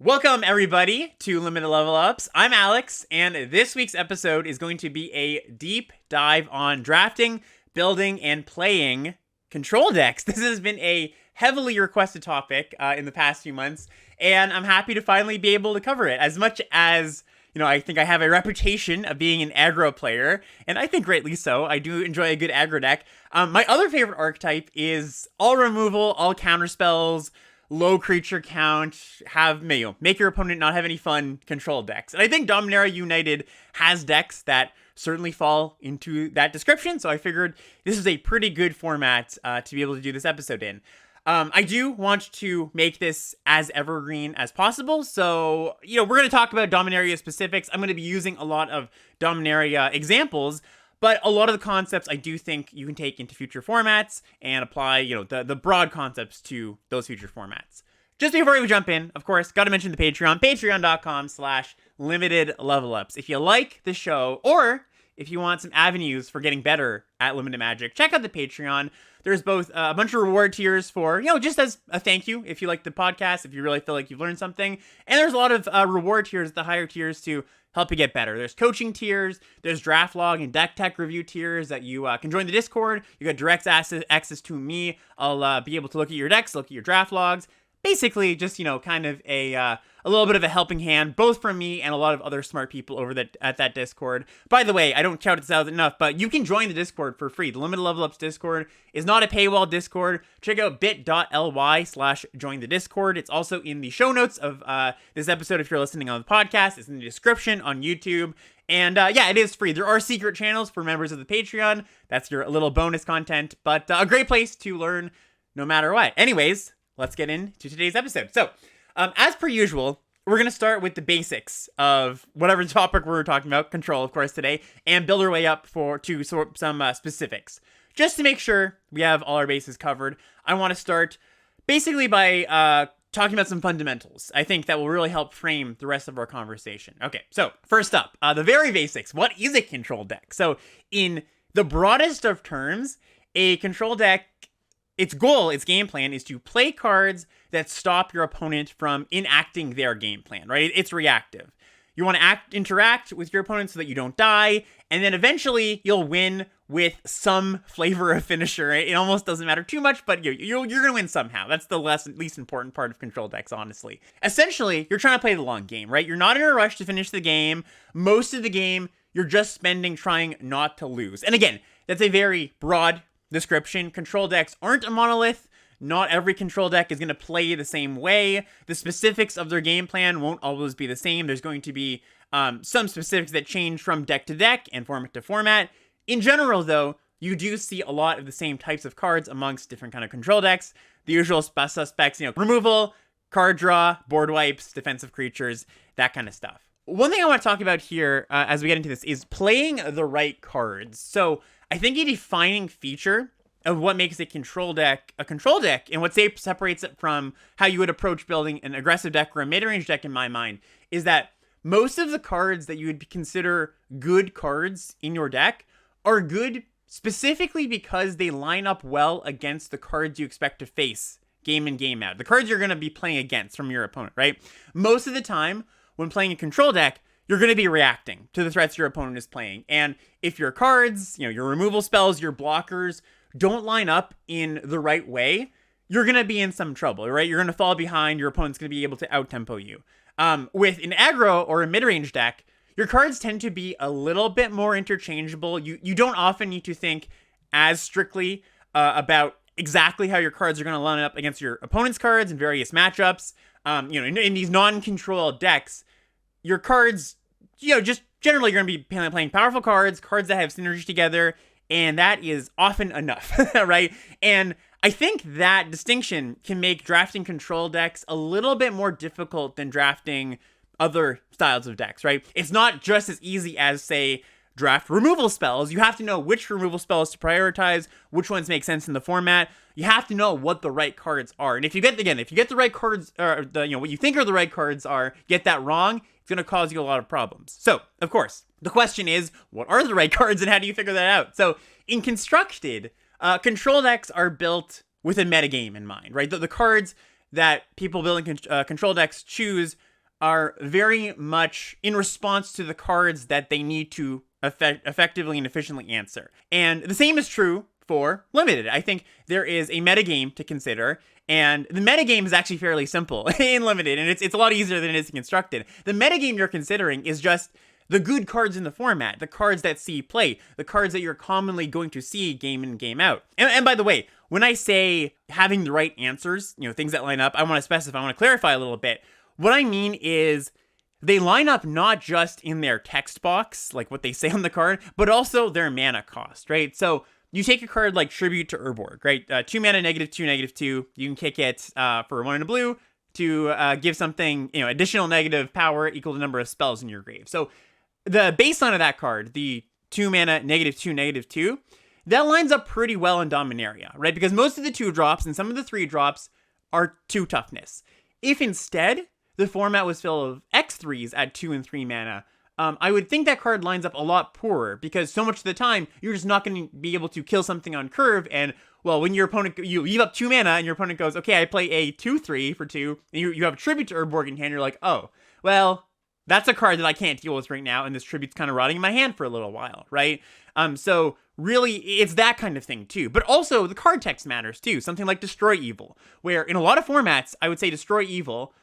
Welcome, everybody, to Limited Level Ups. I'm Alex, and this week's episode is going to be a deep dive on drafting, building, and playing control decks. This has been a heavily requested topic in the past few months, and I'm happy to finally be able to cover it. As much as, I think I have a reputation of being an aggro player, and I think greatly so. I do enjoy a good aggro deck. My other favorite archetype is all removal, all counter spells, low creature count, make your opponent not have any fun control decks. And I think Dominaria United has decks that certainly fall into that description, so I figured this is a pretty good format to be able to do this episode in. I do want to make this as evergreen as possible, so, we're going to talk about Dominaria specifics. I'm going to be using a lot of Dominaria examples, but a lot of the concepts I do think you can take into future formats and apply, the broad concepts to those future formats. Just before we jump in, of course, got to mention the Patreon, patreon.com/limitedlevelups. If you like the show, or if you want some avenues for getting better at Limited Magic, check out the Patreon. There's both a bunch of reward tiers for, just as a thank you if you like the podcast, if you really feel like you've learned something. And there's a lot of reward tiers, the higher tiers, to help you get better. There's coaching tiers, there's draft log and deck tech review tiers that you can join the Discord. You got direct access to me. I'll be able to look at your decks, look at your draft logs. Basically, just, kind of a little bit of a helping hand, both from me and a lot of other smart people over at that Discord. By the way, I don't shout this out enough, but you can join the Discord for free. The Limited Level Ups Discord is not a paywall Discord. Check out bit.ly/join the Discord. It's also in the show notes of this episode if you're listening on the podcast. It's in the description on YouTube. And it is free. There are secret channels for members of the Patreon. That's your little bonus content, but a great place to learn no matter what. Anyways, let's get into today's episode. So, as per usual, we're going to start with the basics of whatever topic we're talking about, control, of course, today, and build our way up to some specifics. Just to make sure we have all our bases covered, I want to start basically by talking about some fundamentals. I think that will really help frame the rest of our conversation. Okay, so first up, the very basics. What is a control deck? So, in the broadest of terms, a control deck, its goal, its game plan, is to play cards that stop your opponent from enacting their game plan, right? It's reactive. You want to interact with your opponent so that you don't die, and then eventually you'll win with some flavor of finisher. Right? It almost doesn't matter too much, but you're going to win somehow. That's the least important part of control decks, honestly. Essentially, you're trying to play the long game, right? You're not in a rush to finish the game. Most of the game, you're just spending trying not to lose. And again, that's a very broad description. Control decks aren't a monolith. Not every control deck is going to play the same way. The specifics of their game plan won't always be the same. There's going to be some specifics that change from deck to deck and format to format. In general, though, you do see a lot of the same types of cards amongst different kind of control decks. The usual suspects, removal, card draw, board wipes, defensive creatures, that kind of stuff. One thing I want to talk about here as we get into this is playing the right cards. So I think a defining feature of what makes a control deck and what separates it from how you would approach building an aggressive deck or a mid-range deck in my mind is that most of the cards that you would consider good cards in your deck are good specifically because they line up well against the cards you expect to face game in, game out. The cards you're going to be playing against from your opponent, right? Most of the time when playing a control deck, you're going to be reacting to the threats your opponent is playing. And if your cards, your removal spells, your blockers don't line up in the right way, you're going to be in some trouble, right? You're going to fall behind. Your opponent's going to be able to out-tempo you. With an aggro or a mid-range deck, your cards tend to be a little bit more interchangeable. You don't often need to think as strictly about exactly how your cards are going to line up against your opponent's cards in various matchups. In these non-control decks, your cards, just generally you're going to be playing powerful cards that have synergy together, and that is often enough, right? And I think that distinction can make drafting control decks a little bit more difficult than drafting other styles of decks, right? It's not just as easy as, say, draft removal spells. You have to know which removal spells to prioritize, which ones make sense in the format. You have to know what the right cards are. And if you get the right cards, or what you think are the right cards are, get that wrong, it's going to cause you a lot of problems. So, of course, the question is, what are the right cards and how do you figure that out? So, in Constructed, control decks are built with a metagame in mind, right? The cards that people building control decks choose are very much in response to the cards that they need to effectively and efficiently answer. And the same is true for limited. I think there is a metagame to consider, and the metagame is actually fairly simple in limited, and it's a lot easier than it is in constructed. The metagame you're considering is just the good cards in the format, the cards that see play, the cards that you're commonly going to see game in, game out. And by the way, when I say having the right answers, things that line up, I want to specify, I want to clarify a little bit. What I mean is they line up not just in their text box, like what they say on the card, but also their mana cost, right? So you take a card like Tribute to Urborg, right? 2 mana, -2/-2. You can kick it for 1 and a blue to give something, additional negative power equal to the number of spells in your grave. So the baseline of that card, the 2 mana, -2/-2, that lines up pretty well in Dominaria, right? Because most of the 2-drops and some of the 3-drops are 2 toughness. If instead the format was filled of X3s at 2 and 3 mana, I would think that card lines up a lot poorer, because so much of the time you're just not going to be able to kill something on curve. And well, when your opponent, you leave up 2 mana and your opponent goes, okay, I play a 2/3 for 2, and you have a Tribute to Urborg in hand, you're like, oh, well, that's a card that I can't deal with right now, and this Tribute's kind of rotting in my hand for a little while, right? So really, it's that kind of thing too. But also, the card text matters too. Something like Destroy Evil, where in a lot of formats, I would say Destroy Evil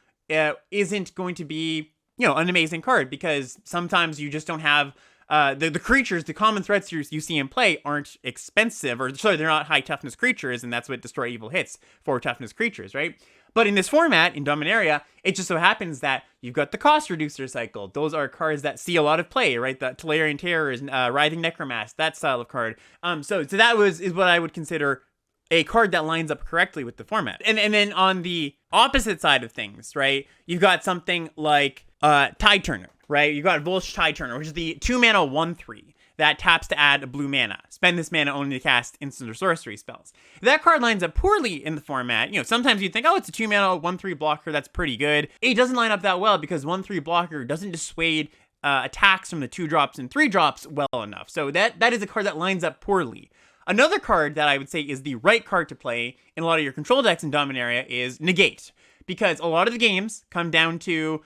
isn't going to be, an amazing card, because sometimes you just don't have the creatures, the common threats you see in play aren't expensive, or sorry, they're not high toughness creatures, and that's what Destroy Evil hits for, toughness creatures, right? But in this format, in Dominaria, it just so happens that you've got the cost reducer cycle. Those are cards that see a lot of play, right? The Tolarian Terrors, Writhing Necromass, that style of card. So that is what I would consider a card that lines up correctly with the format. And then on the opposite side of things, right, you've got something like Tideturner, right? You've got Volch Tideturner, which is the 2 mana 1/3 that taps to add a blue mana. Spend this mana only to cast instant or sorcery spells. If that card lines up poorly in the format, sometimes you'd think, oh, it's a 2 mana 1/3 blocker, that's pretty good. It doesn't line up that well, because 1/3 blocker doesn't dissuade attacks from the 2-drops and 3-drops well enough. So that is a card that lines up poorly. Another card that I would say is the right card to play in a lot of your control decks in Dominaria is Negate, because a lot of the games come down to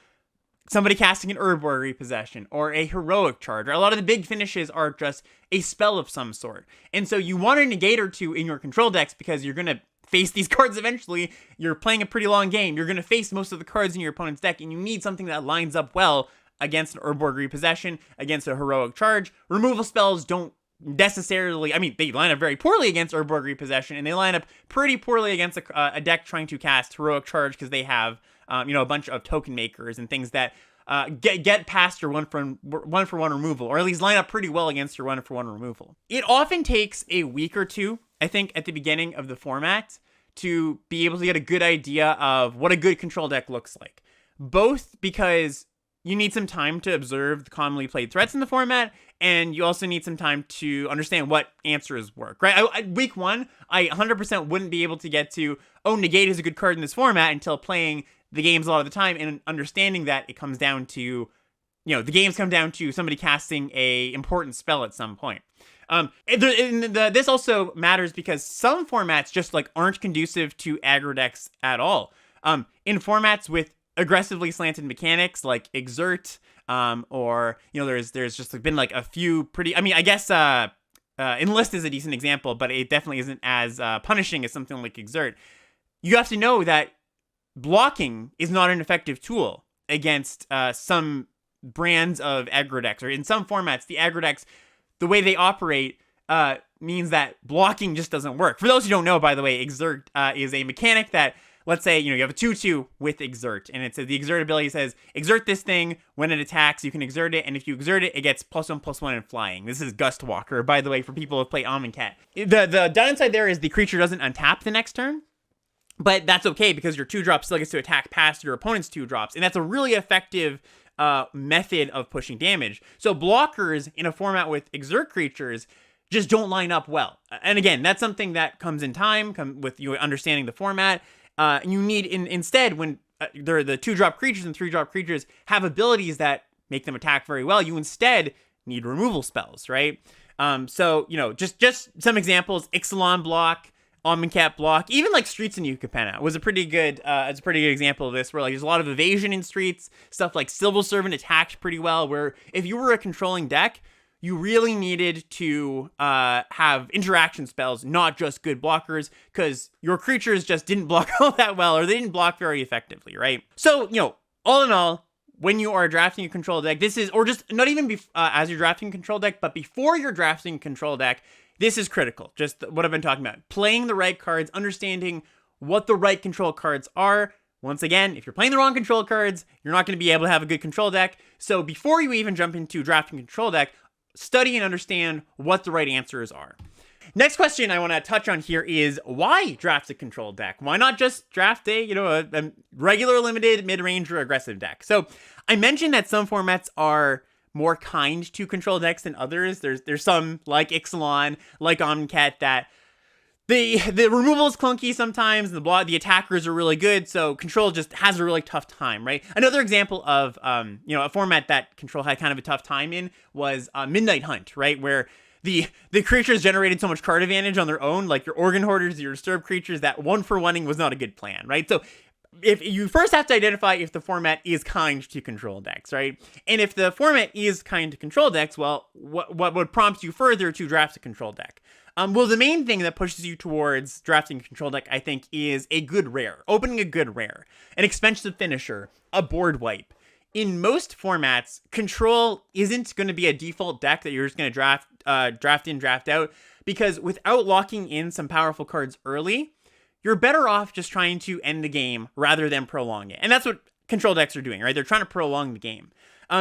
somebody casting an Urborg Repossession or a Heroic Charge, or a lot of the big finishes are just a spell of some sort. And so you want a Negate or 2 in your control decks, because you're going to face these cards eventually. You're playing a pretty long game. You're going to face most of the cards in your opponent's deck, and you need something that lines up well against an Urborg Repossession, against a Heroic Charge. Removal spells don't necessarily, they line up very poorly against Urborg Repossession, and they line up pretty poorly against a deck trying to cast Heroic Charge, because they have a bunch of token makers and things that get past your one for one removal, or at least line up pretty well against your 1-for-1 removal. It often takes a week or two, I think, at the beginning of the format to be able to get a good idea of what a good control deck looks like. Both because you need some time to observe the commonly played threats in the format, and you also need some time to understand what answers work, right? Week 1, I 100% wouldn't be able to get to, oh, Negate is a good card in this format, until playing the games a lot of the time and understanding that it comes down to, the games come down to somebody casting a important spell at some point. This also matters because some formats just aren't conducive to aggro decks at all. In formats with aggressively slanted mechanics like Exert, or there's just been a few pretty, I guess Enlist is a decent example, but it definitely isn't as punishing as something like Exert. You have to know that blocking is not an effective tool against some brands of aggro decks, or in some formats the aggro decks, the way they operate means that blocking just doesn't work. For those who don't know, by the way, Exert is a mechanic that, let's say, you have a 2/2 with Exert, and it says the Exert ability says, exert this thing, when it attacks, you can exert it, and if you exert it, it gets +1/+1 in flying. This is Gustwalker, by the way, for people who play Amonkhet. The downside there is the creature doesn't untap the next turn, but that's okay, because your 2-drop still gets to attack past your opponent's 2-drops, and that's a really effective method of pushing damage. So blockers in a format with Exert creatures just don't line up well. And again, that's something that comes in time, with you understanding the format. You need, instead, when the 2-drop creatures and 3-drop creatures have abilities that make them attack very well, you instead need removal spells, right? So, just some examples: Ixalan block, Omnicat block, even like Streets in Yucapena was a pretty good example of this, where like there's a lot of evasion in Streets, stuff like Civil Servant attacked pretty well, where if you were a controlling deck, you really needed to have interaction spells, not just good blockers, because your creatures just didn't block all that well, or they didn't block very effectively, right? So, all in all, when you are drafting a control deck, this is, or just not even as you're drafting a control deck, but before you're drafting a control deck, this is critical. Just what I've been talking about. Playing the right cards, understanding what the right control cards are. Once again, if you're playing the wrong control cards, you're not going to be able to have a good control deck. So before you even jump into drafting a control deck, study and understand what the right answers are. Next question I want to touch on here is, why draft a control deck? Why not just draft a regular limited, mid-range, or aggressive deck? So I mentioned that some formats are more kind to control decks than others. There's some like Ixalan, like Omnicat, that the removal is clunky sometimes, and the attackers are really good, so control just has a really tough time, right? Another example of a format that control had kind of a tough time in was Midnight Hunt, right? Where the creatures generated so much card advantage on their own, like your Organ Hoarders, your Disturbed creatures, that 1-for-1ing was not a good plan, right? So if you first have to identify if the format is kind to control decks, right? And if the format is kind to control decks, well, what would prompt you further to draft a control deck? Well, the main thing that pushes you towards drafting a control deck, I think, is a good rare. Opening a good rare. An expensive finisher. A board wipe. In most formats, control isn't going to be a default deck that you're just going to draft in, draft out, because without locking in some powerful cards early, you're better off just trying to end the game rather than prolong it. And that's what control decks are doing, right? They're trying to prolong the game.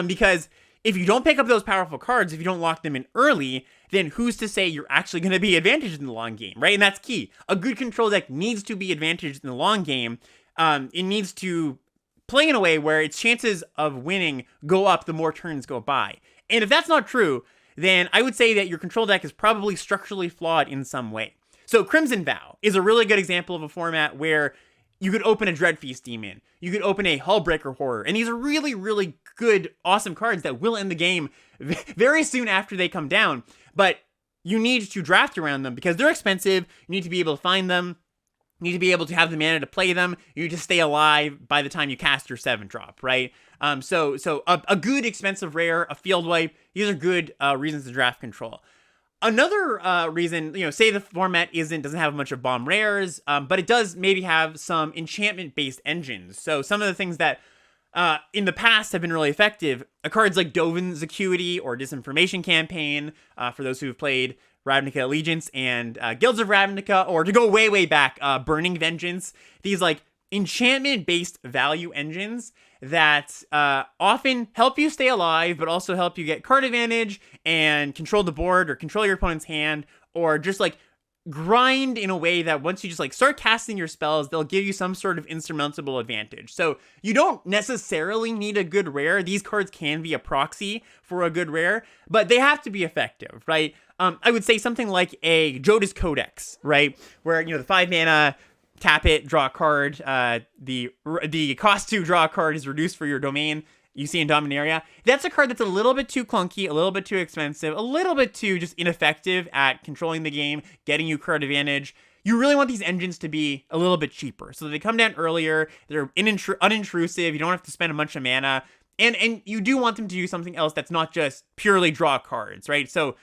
Because if you don't pick up those powerful cards, if you don't lock them in early, then who's to say you're actually going to be advantaged in the long game, right? And that's key. A good control deck needs to be advantaged in the long game. It needs to play in a way where its chances of winning go up the more turns go by. And if that's not true, then I would say that your control deck is probably structurally flawed in some way. So Crimson Vow is a really good example of a format where you could open a Dreadfeast Demon, you could open a Hullbreaker Horror, and these are really, really good, awesome cards that will end the game very soon after they come down, but you need to draft around them because they're expensive, you need to be able to find them, you need to be able to have the mana to play them, you need to stay alive by the time you cast your 7-drop, right? So a good expensive rare, a field wipe, these are good reasons to draft control. Another reason, say the format doesn't have much of bomb rares, but it does maybe have some enchantment-based engines. So some of the things that in the past have been really effective are cards like Dovin's Acuity or Disinformation Campaign, for those who have played Ravnica Allegiance and Guilds of Ravnica, or to go way, way back, Burning Vengeance. These like enchantment-based value engines that often help you stay alive, but also help you get card advantage and control the board or control your opponent's hand, or just like grind in a way that once you just like start casting your spells, they'll give you some sort of insurmountable advantage. So you don't necessarily need a good rare. These cards can be a proxy for a good rare, but they have to be effective, right? I would say something like a Jodas Codex, right? Where, the 5 mana, tap it, draw a card. The cost to draw a card is reduced for your domain. You see in Dominaria. That's a card that's a little bit too clunky, a little bit too expensive, a little bit too just ineffective at controlling the game, getting you card advantage. You really want these engines to be a little bit cheaper, so they come down earlier. They're unintrusive. You don't have to spend a bunch of mana, and you do want them to do something else that's not just purely draw cards, right? So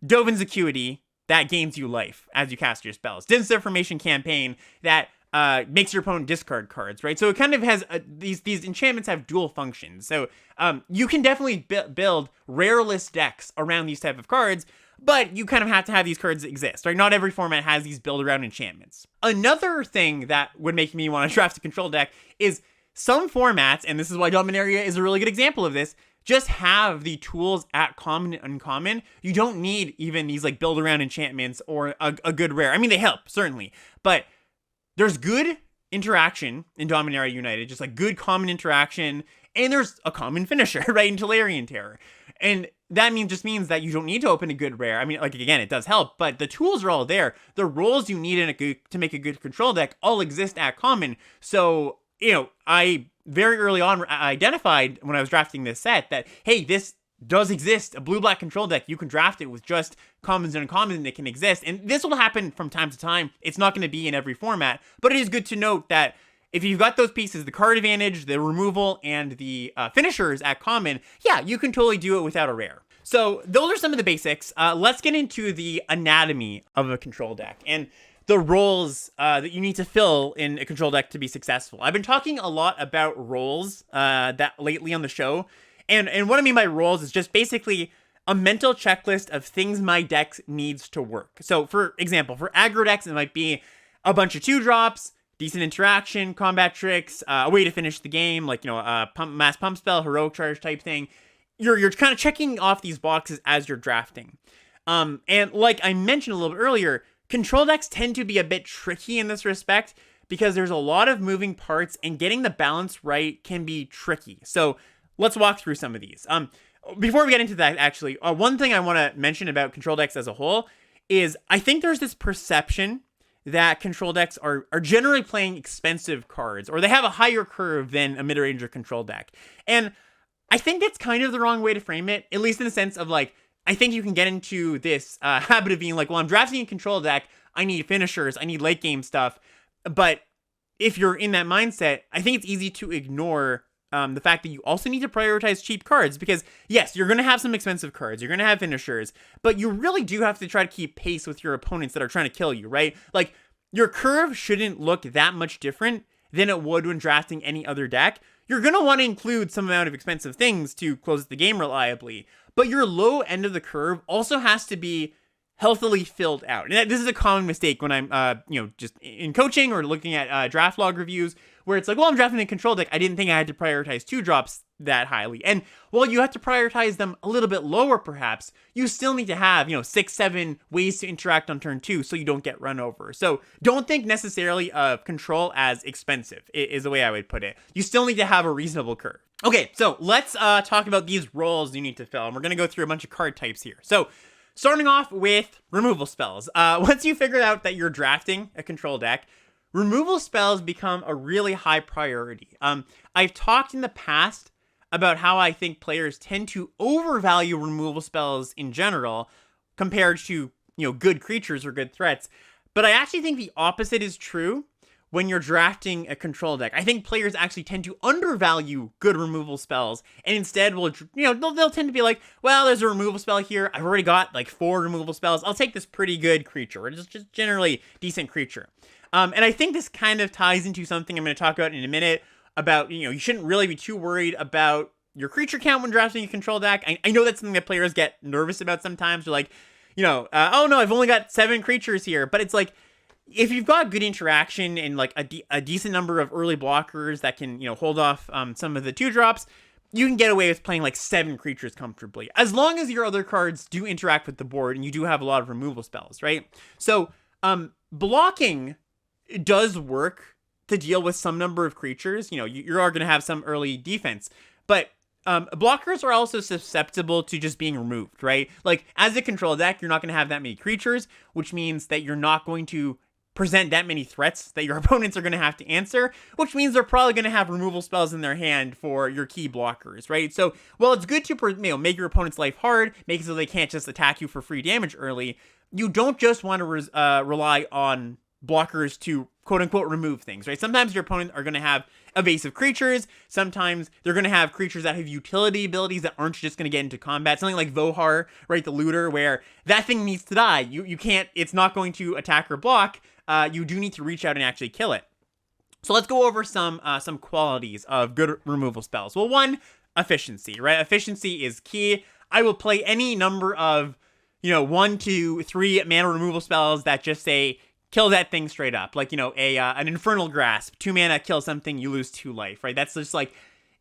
Dovin's Acuity, that gains you life as you cast your spells. Disinformation Campaign, that makes your opponent discard cards, right? So it kind of has these enchantments have dual functions. So you can definitely build rareless decks around these type of cards, but you kind of have to have these cards exist, right? Not every format has these build around enchantments. Another thing that would make me want to draft a control deck is some formats, and this is why Dominaria is a really good example of this, just have the tools at common and uncommon. You don't need even these like build around enchantments or a good rare. I mean, they help, certainly, but there's good interaction in Dominaria United, just like good common interaction, and there's a common finisher, right, in Tolarian Terror. And that just means that you don't need to open a good rare. I mean, like, again, it does help, but the tools are all there. The roles you need to make a good control deck all exist at common. So, I very early on identified when I was drafting this set that, hey, this does exist, a blue-black control deck. You can draft it with just commons and uncommons, and it can exist. And this will happen from time to time. It's not going to be in every format, but it is good to note that if you've got those pieces, the card advantage, the removal, and the finishers at common, yeah, you can totally do it without a rare. So those are some of the basics. Let's get into the anatomy of a control deck and the roles that you need to fill in a control deck to be successful. I've been talking a lot about roles that lately on the show. And what I mean by roles is just basically a mental checklist of things my deck needs to work. So for example, for aggro decks, it might be a bunch of 2-drops, decent interaction, combat tricks, a way to finish the game, like, a mass pump spell, heroic charge type thing. You're kind of checking off these boxes as you're drafting. And like I mentioned a little bit earlier, control decks tend to be a bit tricky in this respect because there's a lot of moving parts and getting the balance right can be tricky. So let's walk through some of these. Before we get into that, actually, one thing I want to mention about control decks as a whole is I think there's this perception that control decks are generally playing expensive cards, or they have a higher curve than a mid-ranger control deck. And I think that's kind of the wrong way to frame it, at least in the sense of, like, I think you can get into this habit of being like, well, I'm drafting a control deck, I need finishers, I need late game stuff. But if you're in that mindset, I think it's easy to ignore the fact that you also need to prioritize cheap cards, because yes, you're going to have some expensive cards, you're going to have finishers, but you really do have to try to keep pace with your opponents that are trying to kill you, right? Like, your curve shouldn't look that much different than it would when drafting any other deck. You're going to want to include some amount of expensive things to close the game reliably, but your low end of the curve also has to be healthily filled out. And this is a common mistake when I'm, just in coaching or looking at draft log reviews, where it's like, well, I'm drafting a control deck, I didn't think I had to prioritize 2-drops that highly. And while you have to prioritize them a little bit lower, perhaps, you still need to have, 6-7 ways to interact on turn 2 so you don't get run over. So don't think necessarily of control as expensive, is the way I would put it. You still need to have a reasonable curve. Okay, so let's talk about these roles you need to fill. And we're going to go through a bunch of card types here. So starting off with removal spells. Once you figure out that you're drafting a control deck, removal spells become a really high priority. I've talked in the past about how I think players tend to overvalue removal spells in general compared to, good creatures or good threats. But I actually think the opposite is true when you're drafting a control deck. I think players actually tend to undervalue good removal spells, and instead will, they'll tend to be like, well, there's a removal spell here. I've already got like 4 removal spells. I'll take this pretty good creature, or just generally decent creature. And I think this kind of ties into something I'm going to talk about in a minute about, you shouldn't really be too worried about your creature count when drafting a control deck. I know that's something that players get nervous about sometimes. They're like, oh no, I've only got 7 creatures here. But it's like, if you've got good interaction and like a decent number of early blockers that can, hold off some of the 2-drops, you can get away with playing like 7 creatures comfortably, as long as your other cards do interact with the board and you do have a lot of removal spells, right? So blocking does work to deal with some number of creatures. You are going to have some early defense, but blockers are also susceptible to just being removed, right? Like, as a control deck, you're not going to have that many creatures, which means that you're not going to present that many threats that your opponents are going to have to answer, which means they're probably going to have removal spells in their hand for your key blockers, right? So, while it's good to make your opponent's life hard, make it so they can't just attack you for free damage early, you don't just want to rely on blockers to quote-unquote remove things, right? Sometimes your opponent are going to have evasive creatures. Sometimes they're going to have creatures that have utility abilities that aren't just going to get into combat. Something like Vohar, right? The looter, where that thing needs to die. You can't, it's not going to attack or block. You do need to reach out and actually kill it. So let's go over some qualities of good removal spells. Well, one, efficiency, right? Efficiency is key. I will play any number of, 1, 2, 3 mana removal spells that just say, kill that thing straight up. Like, an Infernal Grasp, 2 mana, kill something, you lose 2 life, right? That's just like,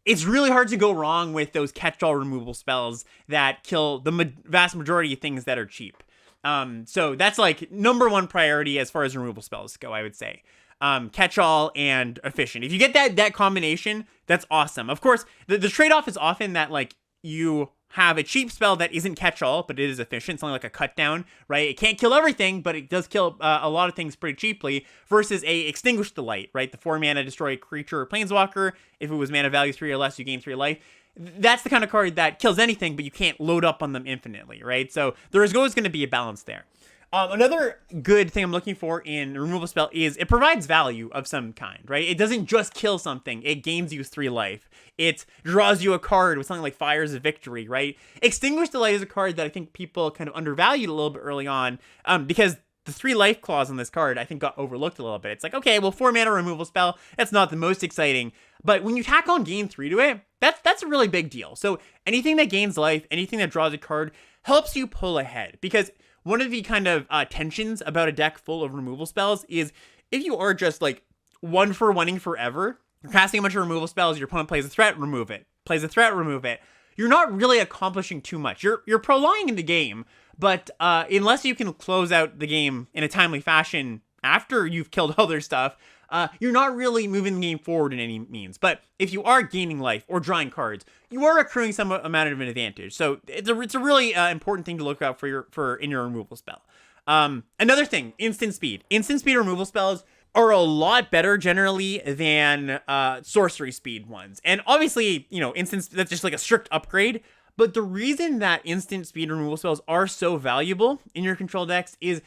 it's really hard to go wrong with those catch-all removal spells that kill the vast majority of things that are cheap. So that's like number 1 priority as far as removal spells go, I would say. Catch-all and efficient. If you get that combination, that's awesome. Of course, the trade-off is often that, like, you have a cheap spell that isn't catch-all, but it is efficient, something like a cut down, right? It can't kill everything, but it does kill a lot of things pretty cheaply, versus a Extinguish the Light, right? The 4 mana destroy a creature or planeswalker. If it was mana value 3 or less, you gain 3 life. That's the kind of card that kills anything, but you can't load up on them infinitely, right? So there is always going to be a balance there. Another good thing I'm looking for in a removal spell is it provides value of some kind, right? It doesn't just kill something. It gains you 3 life. It draws you a card with something like Fires of Victory, right? Extinguish the Light is a card that I think people kind of undervalued a little bit early on, because the 3 life clause on this card, I think, got overlooked a little bit. It's like, okay, well, 4 mana removal spell, that's not the most exciting. But when you tack on gain 3 to it, that's a really big deal. So anything that gains life, anything that draws a card, helps you pull ahead. Because one of the kind of tensions about a deck full of removal spells is if you are just like 1-for-1ing forever, you're casting a bunch of removal spells, your opponent plays a threat, remove it. Plays a threat, remove it. You're not really accomplishing too much. You're prolonging the game, but unless you can close out the game in a timely fashion after you've killed other stuff, you're not really moving the game forward in any means. But if you are gaining life or drawing cards, you are accruing some amount of an advantage. So it's a really important thing to look out for in your removal spell. Another thing, instant speed. Instant speed removal spells are a lot better generally than sorcery speed ones. And obviously, that's just like a strict upgrade. But the reason that instant speed removal spells are so valuable in your control decks is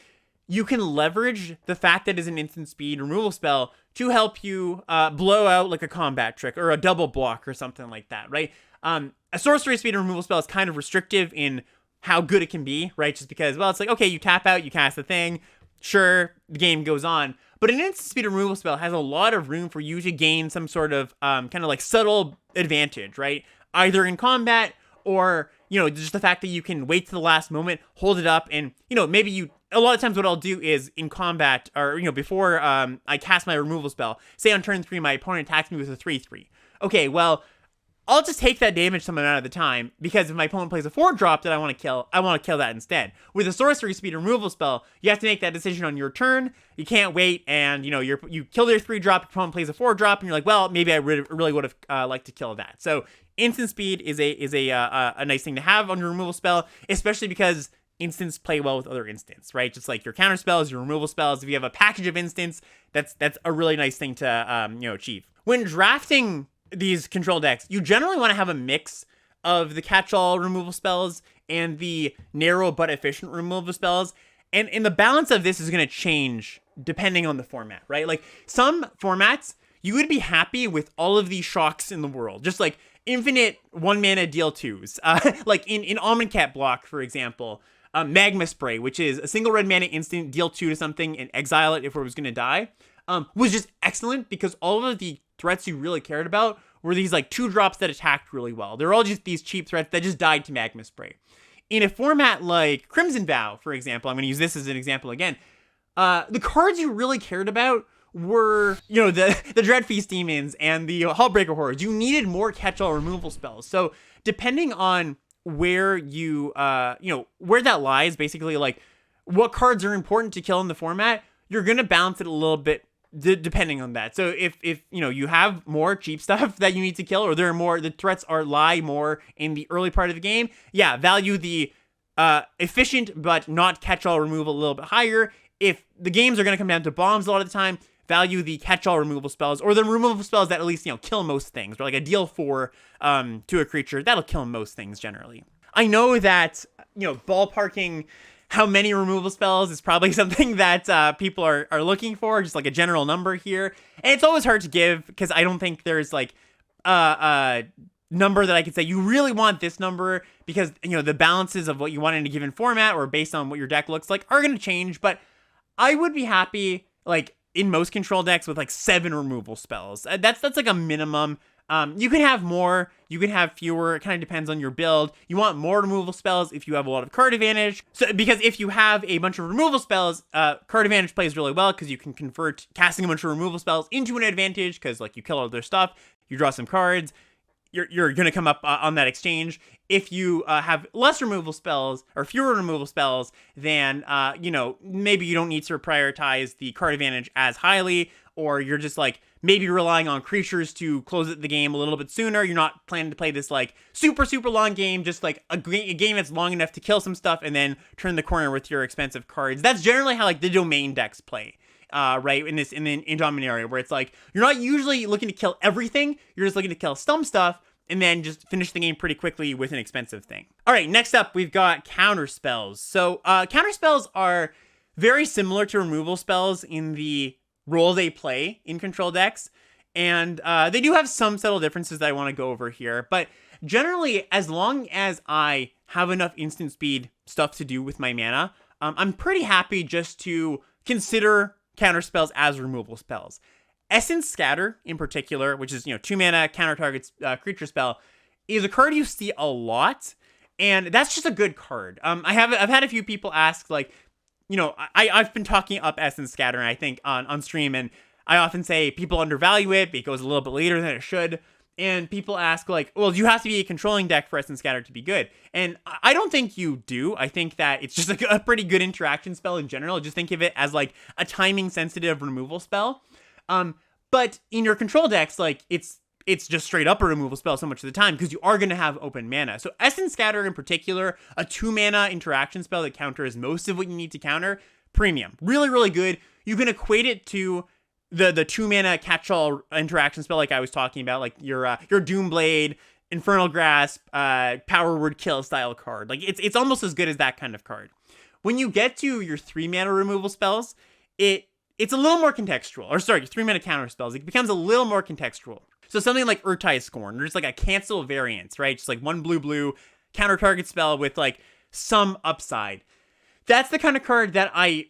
you can leverage the fact that it's an instant speed removal spell to help you blow out like a combat trick or a double block or something like that, right? A sorcery speed removal spell is kind of restrictive in how good it can be, right? Just because, well, it's like, okay, you tap out, you cast the thing, sure, the game goes on. But an instant speed removal spell has a lot of room for you to gain some sort of kind of like subtle advantage, right? Either in combat or, just the fact that you can wait to the last moment, hold it up, and, maybe a lot of times what I'll do is in combat, or, before I cast my removal spell, say on turn 3, my opponent attacks me with a 3/3. Okay, well, I'll just take that damage some amount of the time, because if my opponent plays a 4-drop that I want to kill that instead. With a sorcery speed removal spell, you have to make that decision on your turn. You can't wait, and, you kill your 3-drop, your opponent plays a 4-drop, and you're like, well, maybe I really would have liked to kill that. So instant speed is a nice thing to have on your removal spell, especially because instants play well with other instants, right? Just like your counter spells, your removal spells. If you have a package of instants, that's a really nice thing to achieve. When drafting these control decks, you generally want to have a mix of the catch-all removal spells and the narrow but efficient removal spells. And the balance of this is going to change depending on the format, right? Like some formats, you would be happy with all of these shocks in the world, just like infinite 1-mana deal 2s. Like in Amonkhet block, for example, Magma Spray, which is a single red mana instant, deal 2 to something and exile it if it was going to die, was just excellent because all of the threats you really cared about were these like 2-drops that attacked really well. They're all just these cheap threats that just died to Magma Spray. In a format like Crimson Vow, for example, I'm going to use this as an example again, the cards you really cared about were, the Dreadfeast Demons and the Hullbreaker Horrors. You needed more catch-all removal spells. So depending on where you, where that lies, basically like what cards are important to kill in the format, you're going to balance it a little bit depending on that. So if you have more cheap stuff that you need to kill, or the threats lie more in the early part of the game, yeah, value the efficient but not catch-all removal a little bit higher. If the games are going to come down to bombs a lot of the time, value the catch-all removal spells, or the removal spells that at least, kill most things, or like a deal 4 to a creature. That'll kill most things generally. I know that, ballparking how many removal spells is probably something that people are looking for, just like a general number here. And it's always hard to give because I don't think there's like a number that I could say you really want this number, because, the balances of what you want in a given format or based on what your deck looks like are going to change. But I would be happy, like, in most control decks with like 7 removal spells. That's like a minimum. You can have more, you can have fewer. It kind of depends on your build. You want more removal spells if you have a lot of card advantage. So because if you have a bunch of removal spells, card advantage plays really well because you can convert casting a bunch of removal spells into an advantage because like you kill all their stuff, you draw some cards. You're going to come up on that exchange. If you have less removal spells or fewer removal spells, then, maybe you don't need to prioritize the card advantage as highly, or you're just like maybe relying on creatures to close the game a little bit sooner. You're not planning to play this like super long game, just like a game that's long enough to kill some stuff and then turn the corner with your expensive cards. That's generally how like the domain decks play. Right, in Dominaria, where it's like you're not usually looking to kill everything, you're just looking to kill some stuff and then just finish the game pretty quickly with an expensive thing. All right, next up we've got counter spells. So counter spells are very similar to removal spells in the role they play in control decks, and they do have some subtle differences that I want to go over here, but generally, as long as I have enough instant speed stuff to do with my mana, I'm pretty happy just to consider counter spells as removal spells. Essence Scatter, in particular, which is 2 mana counter targets creature spell, is a card you see a lot, and that's just a good card. I've had a few people ask, like, I've been talking up Essence Scatter, and I think on stream, and I often say people undervalue it. It goes a little bit later than it should. And people ask, like, well, do you have to be a controlling deck for Essence Scatter to be good? And I don't think you do. I think that it's just a pretty good interaction spell in general. Just think of it as, like, a timing-sensitive removal spell. But in your control decks, like, it's just straight up a removal spell so much of the time because you are going to have open mana. So Essence Scatter in particular, a 2-mana interaction spell that counters most of what you need to counter, premium. Really, really good. You can equate it to the 2-mana catch-all interaction spell like I was talking about, like your Doomblade, Infernal Grasp, Power Word Kill style card. Like it's almost as good as that kind of card. When you get to your 3-mana removal spells, it's a little more contextual. Or sorry, 3-mana counter spells. It becomes a little more contextual. So something like Urtai Scorn, there's like a cancel variance, right? Just like 1 blue counter target spell with like some upside. That's the kind of card that I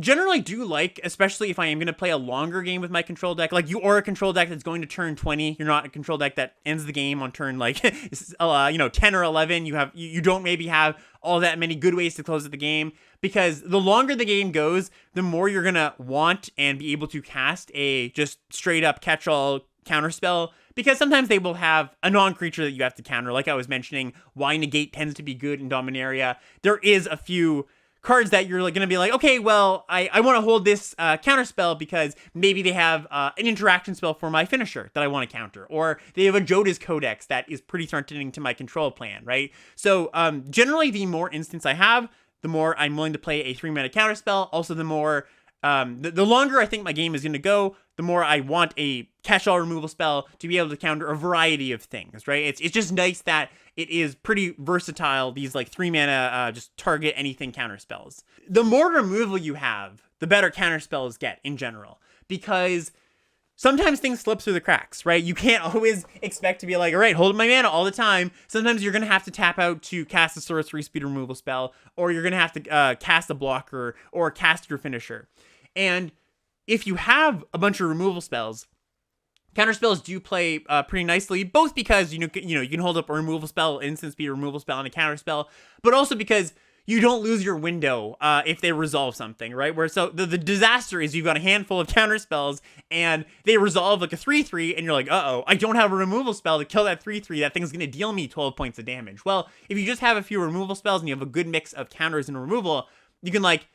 generally do like, especially if I am going to play a longer game with my control deck. Like, you are a control deck that's going to turn 20. You're not a control deck that ends the game on turn, like, 10 or 11. You don't maybe have all that many good ways to close out the game, because the longer the game goes, the more you're going to want and be able to cast a just straight up catch-all counter spell, because sometimes they will have a non-creature that you have to counter. Like I was mentioning, why Negate tends to be good in Dominaria. There is a few cards that you're like going to be like, okay, well, I want to hold this counter spell because maybe they have an interaction spell for my finisher that I want to counter, or they have a Joda's Codex that is pretty threatening to my control plan, right? So generally, the more instants I have, the more I'm willing to play a 3-mana counter spell. Also, the more the longer I think my game is going to go, the more I want a catch-all removal spell to be able to counter a variety of things, right? It's just nice that it is pretty versatile, these like 3-mana just target anything counter spells. The more removal you have, the better counter spells get in general, because sometimes things slip through the cracks, right? You can't always expect to be like, all right, hold my mana all the time. Sometimes you're going to have to tap out to cast a sorcery speed removal spell, or you're going to have to cast a blocker or cast your finisher. And if you have a bunch of removal spells, counter spells do play pretty nicely, both because you can hold up a removal spell, instant speed removal spell, and a counter spell, but also because you don't lose your window if they resolve something, right? Where so the disaster is you've got a handful of counter spells and they resolve like a 3/3, and you're like, uh-oh, I don't have a removal spell to kill that 3/3. That thing's gonna deal me 12 points of damage. Well, if you just have a few removal spells and you have a good mix of counters and removal, you can like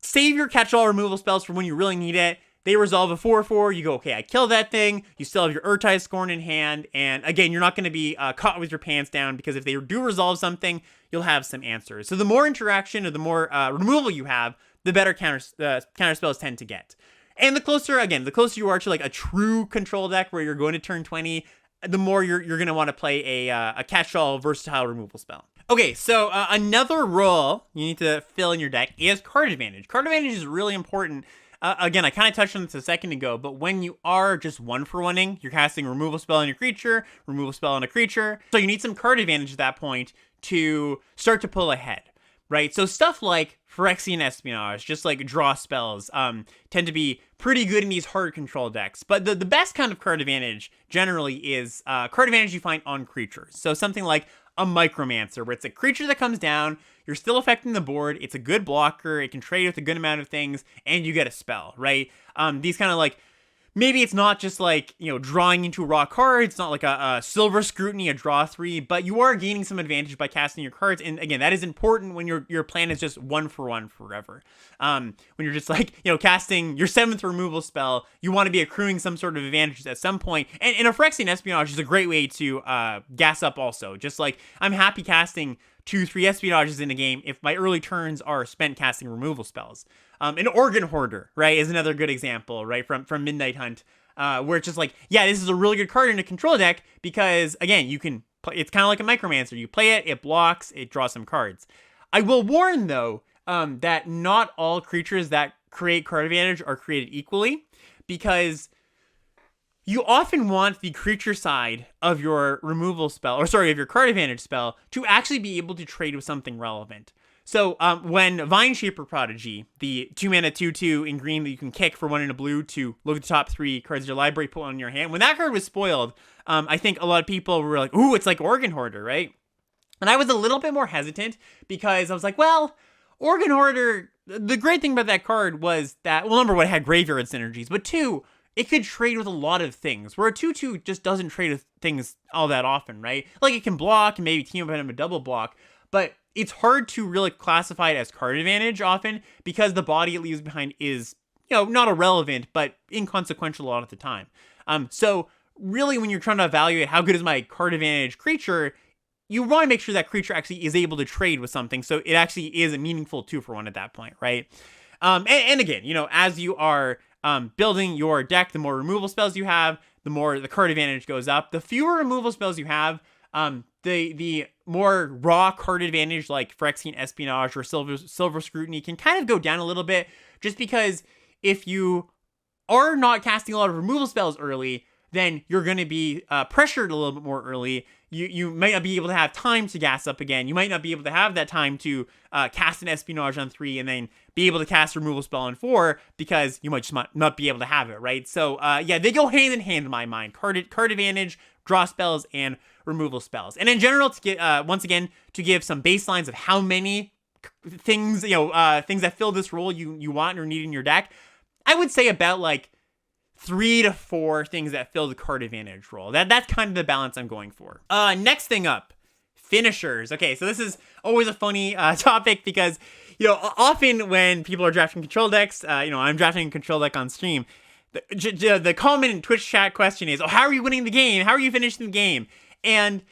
save your catch-all removal spells for when you really need it. They resolve a 4/4. You go, okay, I kill that thing. You still have your Urtai Scorn in hand. And again, you're not going to be caught with your pants down, because if they do resolve something, you'll have some answers. So the more interaction or the more removal you have, the better counter spells tend to get. And the closer you are to like a true control deck where you're going to turn 20, the more you're going to want to play a catch-all versatile removal spell. Okay, so another role you need to fill in your deck is card advantage. Card advantage is really important. Again, I kind of touched on this a second ago, but when you are just 1-for-1ing, you're casting removal spell on your creature, removal spell on a creature, so you need some card advantage at that point to start to pull ahead, right? So stuff like Phyrexian Espionage, just like draw spells, tend to be pretty good in these hard control decks. But the best kind of card advantage generally is card advantage you find on creatures. So something like a Micromancer, where it's a creature that comes down, you're still affecting the board, it's a good blocker, it can trade with a good amount of things, and you get a spell, right? These kind of like maybe it's not just like, drawing into a raw card. It's not like a Silver Scrutiny, a draw 3, but you are gaining some advantage by casting your cards. And again, that is important when your plan is just 1-for-1 forever. When you're just like, casting your 7th removal spell, you want to be accruing some sort of advantages at some point. And a Phyrexian Espionage is a great way to gas up also. Just like, I'm happy casting 2-3 Espionages in a game if my early turns are spent casting removal spells. An Organ Hoarder, right, is another good example, right, from Midnight Hunt, where it's just like, yeah, this is a really good card in a control deck because, again, you can play, it's kind of like a Micromancer. You play it, it blocks, it draws some cards. I will warn, though, that not all creatures that create card advantage are created equally, because you often want the creature side of your removal spell, of your card advantage spell, to actually be able to trade with something relevant. So when Vineshaper Prodigy, the 2-mana 2/2 in green that you can kick for 1 in a blue to look at the top 3 cards of your library, put one in your hand, when that card was spoiled, I think a lot of people were like, ooh, it's like Organ Hoarder, right? And I was a little bit more hesitant because I was like, well, Organ Hoarder, the great thing about that card was that, well, number one, it had graveyard synergies, but 2, it could trade with a lot of things, where a 2/2 just doesn't trade with things all that often, right? Like, it can block and maybe team up and have a double block, but it's hard to really classify it as card advantage often because the body it leaves behind is, not irrelevant, but inconsequential a lot of the time. So really, when you're trying to evaluate how good is my card advantage creature, you want to make sure that creature actually is able to trade with something, so it actually is a meaningful 2-for-1 at that point, right? And again, as you are building your deck, the more removal spells you have, the more the card advantage goes up. The fewer removal spells you have, the more raw card advantage like Phyrexian Espionage or Silver Scrutiny can kind of go down a little bit, just because if you are not casting a lot of removal spells early, then you're going to be pressured a little bit more early. You might not be able to have time to gas up again. You might not be able to have that time to cast an Espionage on 3 and then be able to cast a removal spell on 4 because you might just not be able to have it, right? So, yeah, they go hand in hand in my mind. Card advantage, draw spells, and removal spells. And in general, to get once again, to give some baselines of how many things, things that fill this role you want or need in your deck, I would say about like 3 to 4 things that fill the card advantage role. That's kind of the balance I'm going for. Next thing up, finishers. Okay, so this is always a funny topic because, often when people are drafting control decks, I'm drafting a control deck on stream, the common in Twitch chat question is, oh, how are you winning the game? How are you finishing the game? And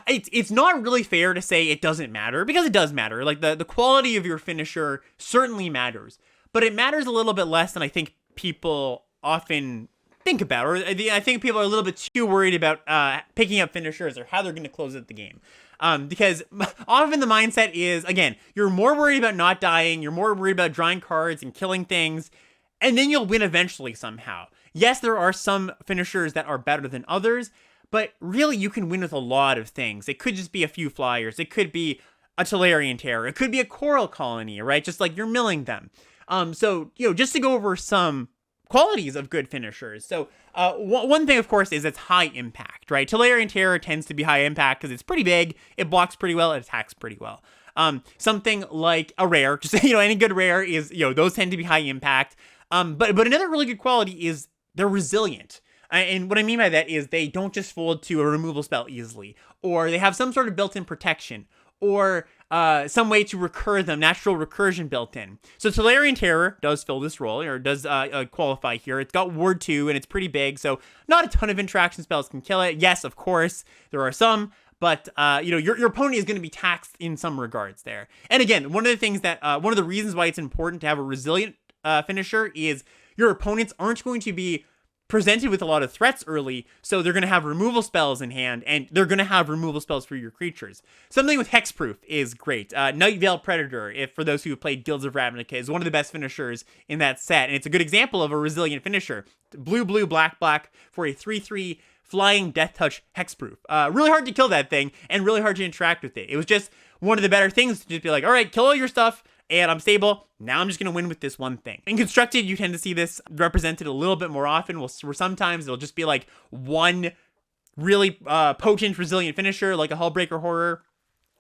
it's not really fair to say it doesn't matter, because it does matter. Like, the quality of your finisher certainly matters, but it matters a little bit less than I think people often think about, or I think people are a little bit too worried about picking up finishers or how they're going to close out the game. Because often the mindset is, again, you're more worried about not dying, you're more worried about drawing cards and killing things, and then you'll win eventually somehow. Yes, there are some finishers that are better than others, but really you can win with a lot of things. It could just be a few flyers. It could be a Tolarian Terror. It could be a Coral Colony, right? Just like you're milling them. So, just to go over some qualities of good finishers. So, one thing, of course, is it's high impact, right? Tolarian Terror tends to be high impact because it's pretty big, it blocks pretty well, it attacks pretty well. Something like a rare, just, any good rare is, those tend to be high impact. But another really good quality is they're resilient. And what I mean by that is they don't just fold to a removal spell easily, or they have some sort of built-in protection, or some way to recur them, natural recursion built in. So Tolarian Terror does fill this role, or does qualify here. It's got Ward 2, and it's pretty big, so not a ton of interaction spells can kill it. Yes, of course, there are some, but your opponent is going to be taxed in some regards there. And again, one of the things that, one of the reasons why it's important to have a resilient finisher is your opponents aren't going to be presented with a lot of threats early, so they're going to have removal spells in hand, and they're going to have removal spells for your creatures. Something with Hexproof is great. Nightveil Predator, for those who have played Guilds of Ravnica, is one of the best finishers in that set, and it's a good example of a resilient finisher. Blue, black for a 3/3 flying Death Touch Hexproof. Really hard to kill that thing, and really hard to interact with it. It was just one of the better things to just be like, all right, kill all your stuff, and I'm stable. Now I'm just going to win with this one thing. In Constructed, you tend to see this represented a little bit more often, where sometimes it'll just be like one really potent, resilient finisher, like a Hullbreaker Horror,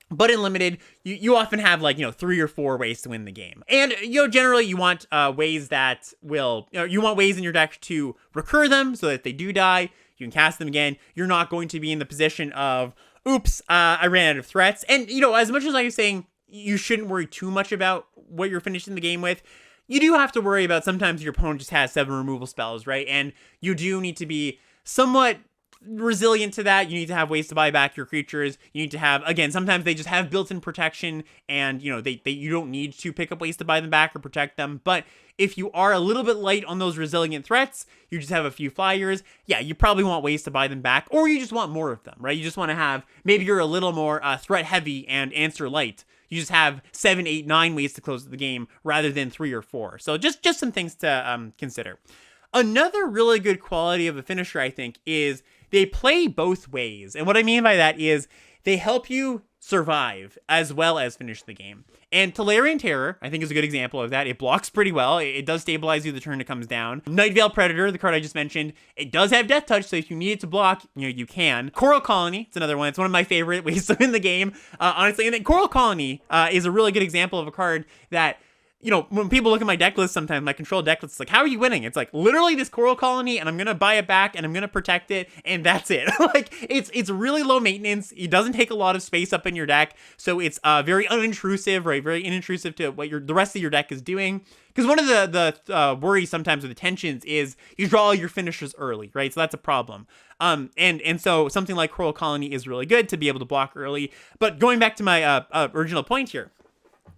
But in limited, you often have like, 3 or 4 ways to win the game. And, generally you want ways that will, you want ways in your deck to recur them so that if they do die, you can cast them again. You're not going to be in the position of, oops, I ran out of threats. And, as much as I was saying, you shouldn't worry too much about what you're finishing the game with, you do have to worry about sometimes your opponent just has 7 removal spells, right? And you do need to be somewhat resilient to that. You need to have ways to buy back your creatures. You need to have, again, sometimes they just have built-in protection, and they you don't need to pick up ways to buy them back or protect them. But if you are a little bit light on those resilient threats, you just have a few flyers, yeah, you probably want ways to buy them back, or you just want more of them, right? You just want to have, maybe you're a little more threat heavy and answer light. You just have 7, 8, 9 ways to close the game rather than 3 or 4. So just some things to consider. Another really good quality of a finisher, I think, is they play both ways. And what I mean by that is they help you survive as well as finish the game. And Tolarian Terror, I think, is a good example of that. It blocks pretty well. It does stabilize you the turn it comes down. Nightveil Predator, the card I just mentioned, it does have Death Touch, so if you need it to block, you can. Coral Colony, it's another one. It's one of my favorite ways to win the game, honestly. And then Coral Colony is a really good example of a card that, when people look at my deck list sometimes, my control deck list, it's like, how are you winning? It's like, literally this Coral Colony, and I'm going to buy it back, and I'm going to protect it, and that's it. Like, it's really low maintenance. It doesn't take a lot of space up in your deck, so it's very unintrusive, right? Very unintrusive to what the rest of your deck is doing. Because one of the worries sometimes with the tensions is you draw all your finishers early, right? So that's a problem. And so something like Coral Colony is really good to be able to block early. But going back to my original point here,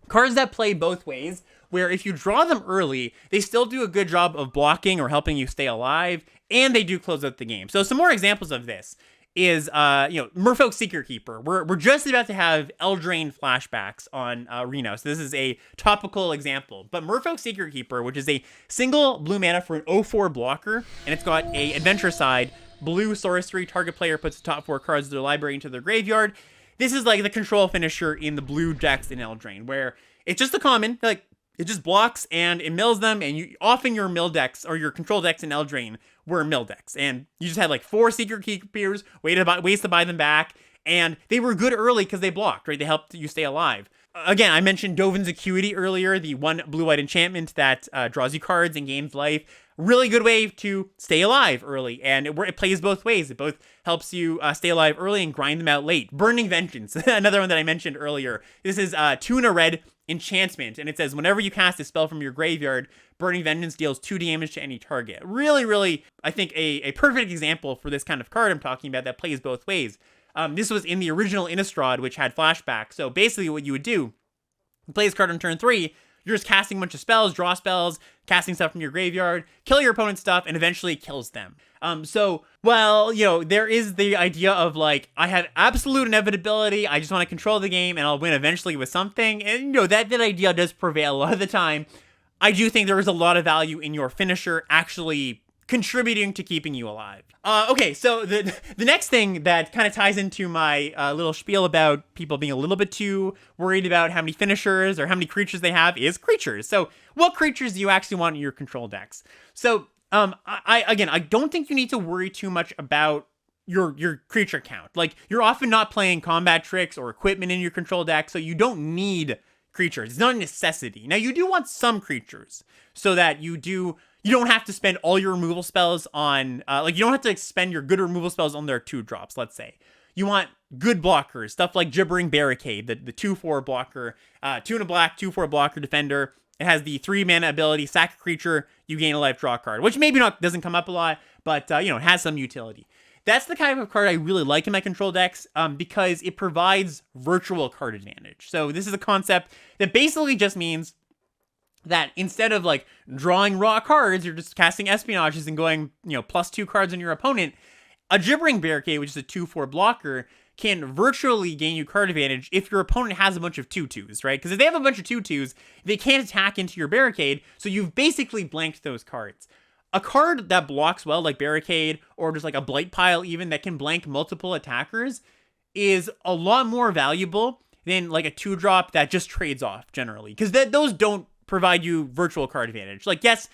cards that play both ways, where if you draw them early, they still do a good job of blocking or helping you stay alive, and they do close out the game. So some more examples of this is, Merfolk Secret Keeper. We're just about to have Eldraine flashbacks on Reno, so this is a topical example. But Merfolk Secret Keeper, which is a single blue mana for an 0/4 blocker, and it's got a adventure side, blue sorcery, target player puts the top 4 cards of their library into their graveyard. This is like the control finisher in the blue decks in Eldraine, where it's just a common, like, it just blocks and it mills them, and often your mill decks or your control decks in Eldraine were mill decks, and you just had like 4 Secret Keepers, ways to buy them back, and they were good early because they blocked, right? They helped you stay alive. Again, I mentioned Dovin's Acuity earlier, the 1 blue-white enchantment that draws you cards and gains life. Really good way to stay alive early, and it plays both ways. It both helps you stay alive early and grind them out late. Burning Vengeance, another one that I mentioned earlier. This is 2 and a red enchantment, and it says whenever you cast a spell from your graveyard, Burning Vengeance deals 2 damage to any target. Really, really, I think a perfect example for this kind of card I'm talking about that plays both ways. This was in the original Innistrad, which had flashback. So basically what you would do, you play this card on turn 3, you're just casting a bunch of spells, draw spells, casting stuff from your graveyard, kill your opponent's stuff, and eventually kills them. So, well, there is the idea of like, I have absolute inevitability, I just want to control the game, and I'll win eventually with something. And, that idea does prevail a lot of the time. I do think there is a lot of value in your finisher actually contributing to keeping you alive. Okay, so the next thing that kind of ties into my little spiel about people being a little bit too worried about how many finishers or how many creatures they have is creatures. So what creatures do you actually want in your control decks? So I don't think you need to worry too much about your creature count. Like, you're often not playing combat tricks or equipment in your control deck, so you don't need creatures. It's not a necessity. Now, you do want some creatures so that you don't have to spend all your removal spells on, you don't have to spend your good removal spells on their 2-drops, let's say. You want good blockers, stuff like Gibbering Barricade, the 2/4 blocker, 2 and a black, 2/4 blocker defender. It has the 3 mana ability, sack a creature, you gain a life, draw a card, which maybe doesn't come up a lot, but, it has some utility. That's the kind of card I really like in my control decks, because it provides virtual card advantage. So this is a concept that basically just means that instead of like drawing raw cards, you're just casting espionages and going, +2 cards on your opponent. A Gibbering Barricade, which is a 2/4 blocker, can virtually gain you card advantage if your opponent has a bunch of 2/2s, right? Because if they have a bunch of 2/2s, they can't attack into your barricade, so you've basically blanked those cards. A card that blocks well, like Barricade, or just like a Blight Pile even, that can blank multiple attackers, is a lot more valuable than like a 2-drop that just trades off, generally. Because those don't provide you virtual card advantage. Like, yes,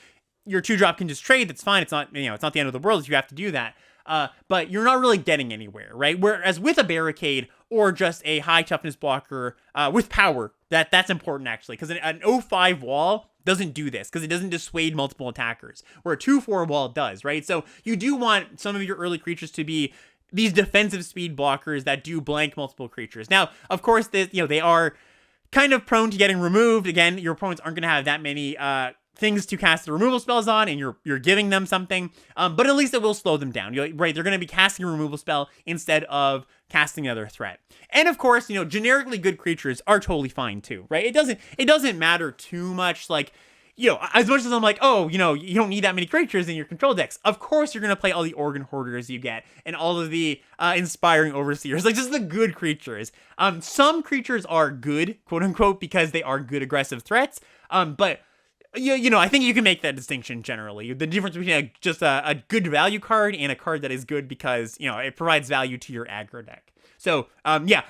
your 2-drop can just trade, that's fine, it's not, it's not the end of the world if you have to do that. but you're not really getting anywhere, right? Whereas with a barricade or just a high toughness blocker with power, that's important actually, because an 0-5 wall doesn't do this, because it doesn't dissuade multiple attackers, where a 2-4 wall does, right? So you do want some of your early creatures to be these defensive speed blockers that do blank multiple creatures. Now, of course, they are kind of prone to getting removed. Again, your opponents aren't going to have that many things to cast the removal spells on, and you're giving them something. But at least it will slow them down. Right? They're going to be casting a removal spell instead of casting another threat. And of course, generically good creatures are totally fine too, right? It doesn't matter too much, like, as much as I'm like, oh, you don't need that many creatures in your control decks. Of course, you're going to play all the Organ Hoarders you get and all of the Inspiring Overseers, like just the good creatures. Some creatures are good, quote unquote, because they are good aggressive threats. But I think you can make that distinction generally. The difference between just a good value card and a card that is good because, it provides value to your aggro deck. So,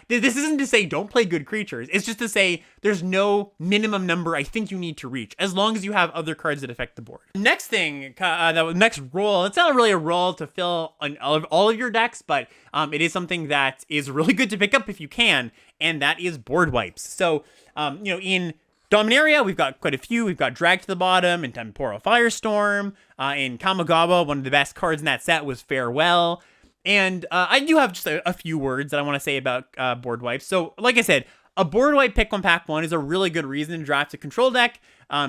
this isn't to say don't play good creatures. It's just to say there's no minimum number I think you need to reach, as long as you have other cards that affect the board. Next thing, next role, it's not really a role to fill on all of your decks, but it is something that is really good to pick up if you can, and that is board wipes. So, in Dominaria, we've got quite a few. We've got Drag to the Bottom and Temporal Firestorm. In Kamigawa, one of the best cards in that set was Farewell. And I do have just a few words that I want to say about board wipes. So, like I said, a board wipe pick one, pack one is a really good reason to draft a control deck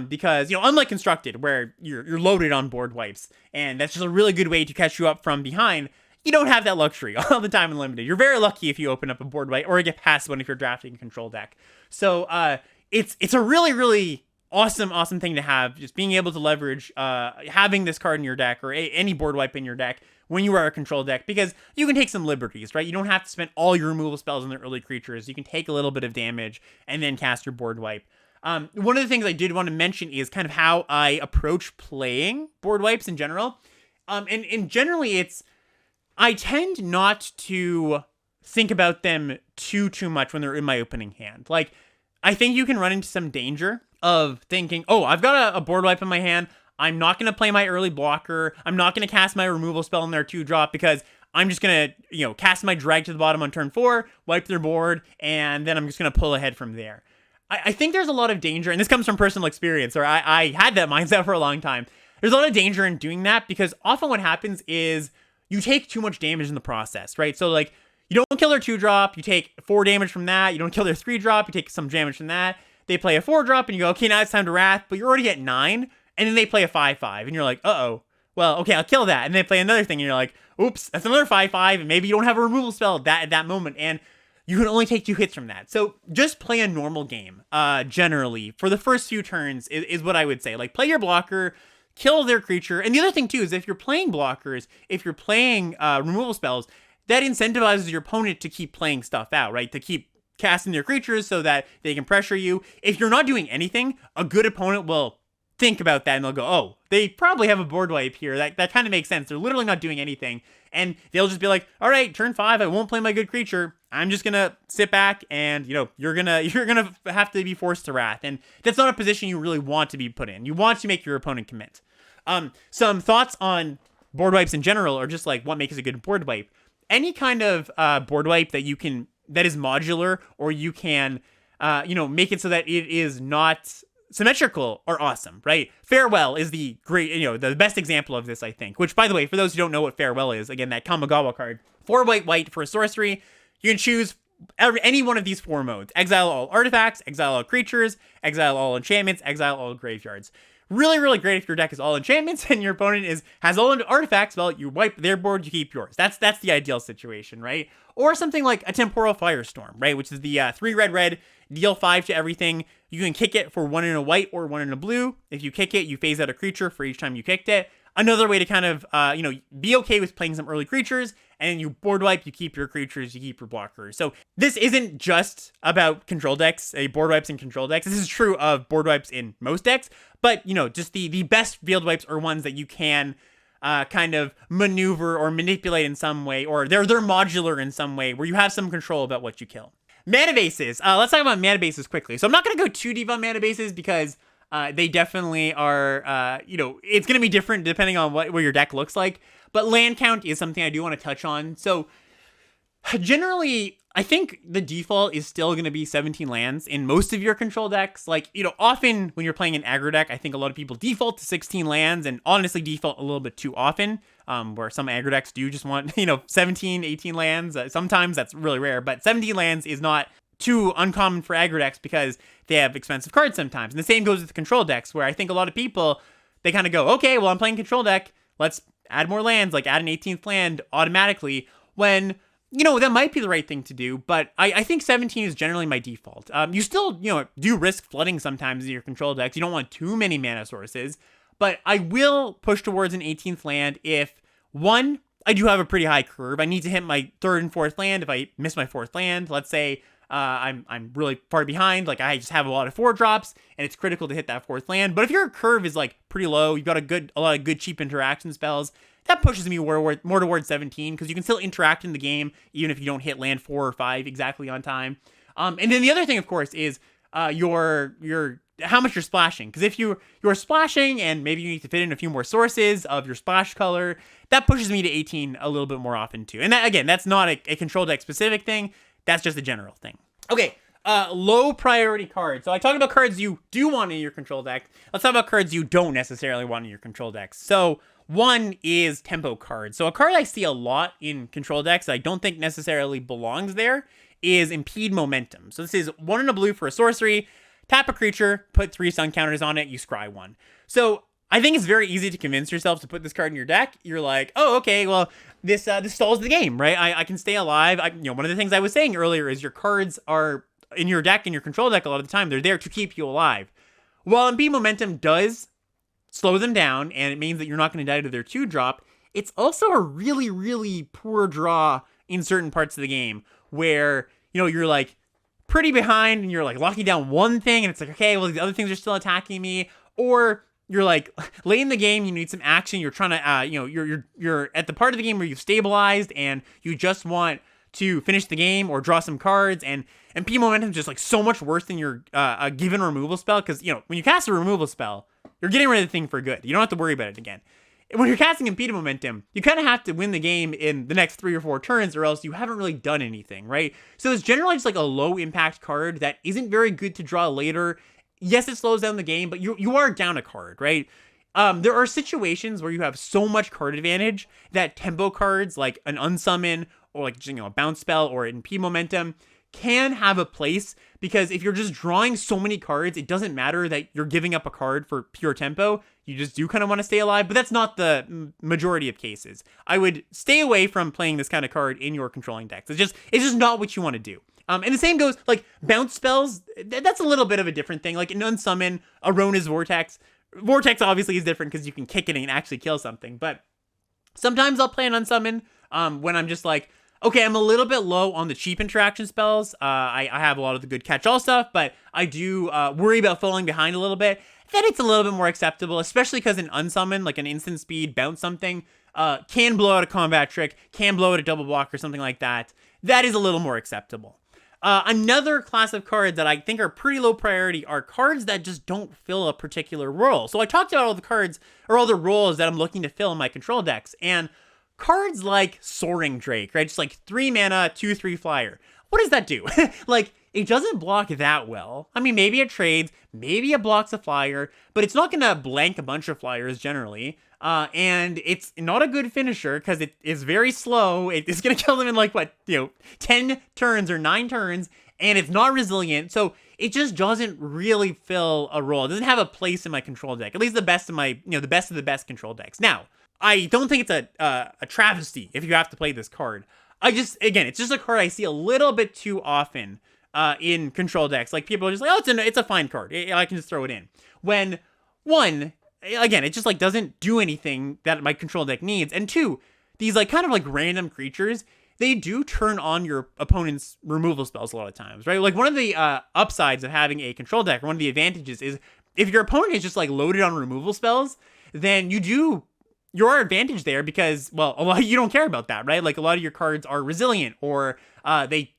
because, unlike Constructed, where you're loaded on board wipes, and that's just a really good way to catch you up from behind, you don't have that luxury all the time in Limited. You're very lucky if you open up a board wipe or get past one if you're drafting a control deck. So, it's a really, really awesome thing to have, just being able to leverage having this card in your deck or any board wipe in your deck when you are a control deck, because you can take some liberties, right? You don't have to spend all your removal spells on the early creatures. You can take a little bit of damage and then cast your board wipe. One of the things I did want to mention is kind of how I approach playing board wipes in general. And generally I tend not to think about them too much when they're in my opening hand. Like, I think you can run into some danger of thinking, oh, I've got a board wipe in my hand. I'm not going to play my early blocker. I'm not going to cast my removal spell in their 2-drop because I'm just going to, cast my Drag to the Bottom on turn 4, wipe their board, and then I'm just going to pull ahead from there. I think there's a lot of danger, and this comes from personal experience, or I had that mindset for a long time. There's a lot of danger in doing that because often what happens is you take too much damage in the process, right? So, like, you don't kill their 2-drop, you take 4 damage from that. You don't kill their 3-drop, you take some damage from that. They play a 4-drop, and you go, okay, now it's time to Wrath, but you're already at 9. And then they play a 5/5, and you're like, uh-oh. Well, okay, I'll kill that. And they play another thing, and you're like, oops, that's another 5/5, and maybe you don't have a removal spell at that moment, and you can only take 2 hits from that. So just play a normal game, generally, for the first few turns is what I would say. Like, play your blocker, kill their creature. And the other thing, too, is if you're playing blockers, if you're playing removal spells, that incentivizes your opponent to keep playing stuff out, right? To keep casting their creatures so that they can pressure you. If you're not doing anything, a good opponent will think about that and they'll go, oh, they probably have a board wipe here. That kind of makes sense. They're literally not doing anything. And they'll just be like, all right, turn 5, I won't play my good creature. I'm just gonna sit back and, you're gonna have to be forced to Wrath. And that's not a position you really want to be put in. You want to make your opponent commit. Some thoughts on board wipes in general, or just like what makes a good board wipe. Any kind of board wipe that is modular, or you can make it so that it is not symmetrical, are awesome, right? Farewell is the great, the best example of this, I think. Which, by the way, for those who don't know what Farewell is, again, that Kamigawa card, 4 white for a sorcery. You can choose any one of these 4 modes. Exile all artifacts, exile all creatures, exile all enchantments, exile all graveyards. Really, really great if your deck is all enchantments and your opponent has all artifacts. Well, you wipe their board, you keep yours. That's the ideal situation, right? Or something like a Temporal Firestorm, right? Which is the 3 red, deal 5 to everything. You can kick it for 1 in a white or 1 in a blue. If you kick it, you phase out a creature for each time you kicked it. Another way to kind of, be okay with playing some early creatures, and you board wipe, you keep your creatures, you keep your blockers. So this isn't just about control decks, board wipes and control decks. This is true of board wipes in most decks, but, just the best field wipes are ones that you can kind of maneuver or manipulate in some way, or they're modular in some way where you have some control about what you kill. Mana bases. Let's talk about mana bases quickly. So I'm not going to go too deep on mana bases because they definitely are, it's going to be different depending on what your deck looks like. But land count is something I do want to touch on. So generally, I think the default is still going to be 17 lands in most of your control decks. Like, often when you're playing an aggro deck, I think a lot of people default to 16 lands and honestly default a little bit too often, where some aggro decks do just want, 17, 18 lands. Sometimes that's really rare, but 17 lands is not too uncommon for aggro decks because they have expensive cards sometimes. And the same goes with control decks, where I think a lot of people, they kind of go, okay, well, I'm playing control deck. Let's add more lands, like add an 18th land automatically, when that might be the right thing to do, but I think 17 is generally my default. You still, do risk flooding sometimes in your control decks. You don't want too many mana sources, but I will push towards an 18th land if, one, I do have a pretty high curve. I need to hit my 3rd and 4th land. If I miss my 4th land, let's say I'm really far behind, like I just have a lot of 4 drops, and it's critical to hit that 4th land. But if your curve is like pretty low, you've got a lot of good cheap interaction spells, that pushes me more towards 17, because you can still interact in the game even if you don't hit land 4 or 5 exactly on time. And then the other thing, of course, is your how much you're splashing. Because if you're splashing and maybe you need to fit in a few more sources of your splash color, that pushes me to 18 a little bit more often too. And that, again, that's not a control deck specific thing. That's just a general thing. Okay, low priority cards. So I talked about cards you do want in your control deck. Let's talk about cards you don't necessarily want in your control decks. So one is tempo cards. So a card I see a lot in control decks that I don't think necessarily belongs there is Impede Momentum. So this is 1 and a blue for a sorcery. Tap a creature, put 3 stun counters on it, you scry 1. So I think it's very easy to convince yourself to put this card in your deck. You're like, oh, okay, well, this stalls the game, right? I can stay alive. One of the things I was saying earlier is your cards are in your deck, in your control deck a lot of the time. They're there to keep you alive. While Impede Momentum does slow them down, and it means that you're not going to die to their 2-drop, it's also a really, really poor draw in certain parts of the game where, you're like pretty behind and you're like locking down one thing and it's like, okay, well, the other things are still attacking me. Or you're like late in the game, you need some action. You're trying to, you're at the part of the game where you've stabilized and you just want to finish the game or draw some cards, and Impede Momentum is just like so much worse than your a given removal spell, because when you cast a removal spell, you're getting rid of the thing for good. You don't have to worry about it again. When you're casting Impede Momentum, you kind of have to win the game in the next 3 or 4 turns, or else you haven't really done anything, right? So it's generally just like a low impact card that isn't very good to draw later. Yes, it slows down the game, but you are down a card, right? There are situations where you have so much card advantage that tempo cards like an Unsummon or like a bounce spell or Impede Momentum can have a place, because if you're just drawing so many cards, it doesn't matter that you're giving up a card for pure tempo. You just do kind of want to stay alive, but that's not the majority of cases. I would stay away from playing this kind of card in your controlling decks. It's just not what you want to do. And the same goes, like, bounce spells, that's a little bit of a different thing. Like, an Unsummon, Arona's Vortex. Vortex obviously is different because you can kick it and actually kill something, but sometimes I'll play an Unsummon when I'm just like, okay, I'm a little bit low on the cheap interaction spells. I have a lot of the good catch-all stuff, but I do worry about falling behind a little bit. Then it's a little bit more acceptable, especially because an Unsummon, like an instant speed, bounce something, can blow out a combat trick, can blow out a double block or something like that. That is a little more acceptable. Another class of cards that I think are pretty low priority are cards that just don't fill a particular role. So I talked about all the cards, or all the roles that I'm looking to fill in my control decks, and cards like Soaring Drake, right? Just like 3 mana, 2/3 flyer. What does that do? Like, it doesn't block that well. I mean, maybe it trades, maybe it blocks a flyer, but it's not going to blank a bunch of flyers generally. And it's not a good finisher because it is very slow. It's going to kill them in like, 10 turns or 9 turns, and it's not resilient. So it just doesn't really fill a role. It doesn't have a place in my control deck, at least the best of my, the best of the best control decks. Now, I don't think it's a travesty if you have to play this card. It's just a card I see a little bit too often in control decks. Like, people are just like, oh, it's a fine card. I can just throw it in. When, one, again, it just like doesn't do anything that my control deck needs. And 2, these like kind of like random creatures, they do turn on your opponent's removal spells a lot of times, right? Like, one of the upsides of having a control deck, or one of the advantages, is if your opponent is just like loaded on removal spells, then you do your advantage there because, well, a lot you don't care about that, right? Like a lot of your cards are resilient or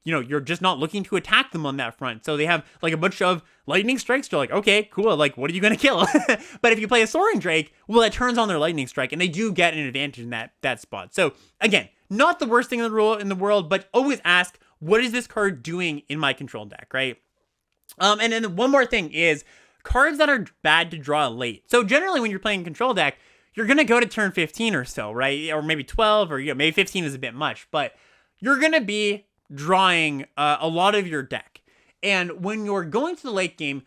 you're just not looking to attack them on that front. So they have like a bunch of lightning strikes. You're like, okay, cool. Like, what are you going to kill? But if you play a Soaring Drake, well, it turns on their lightning strike and they do get an advantage in that spot. So again, not the worst thing in the world, but always ask, what is this card doing in my control deck, right? And then one more thing is cards that are bad to draw late. So generally when you're playing control deck, you're going to go to turn 15 or so, right? Or maybe 12 or maybe 15 is a bit much, but you're going to be drawing a lot of your deck. And when you're going to the late game,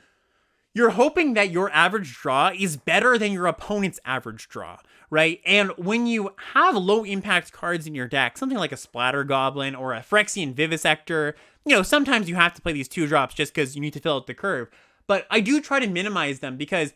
you're hoping that your average draw is better than your opponent's average draw, right? And when you have low impact cards in your deck, something like a Splatter Goblin or a Phyrexian Vivisector, sometimes you have to play these 2-drops just because you need to fill out the curve. But I do try to minimize them because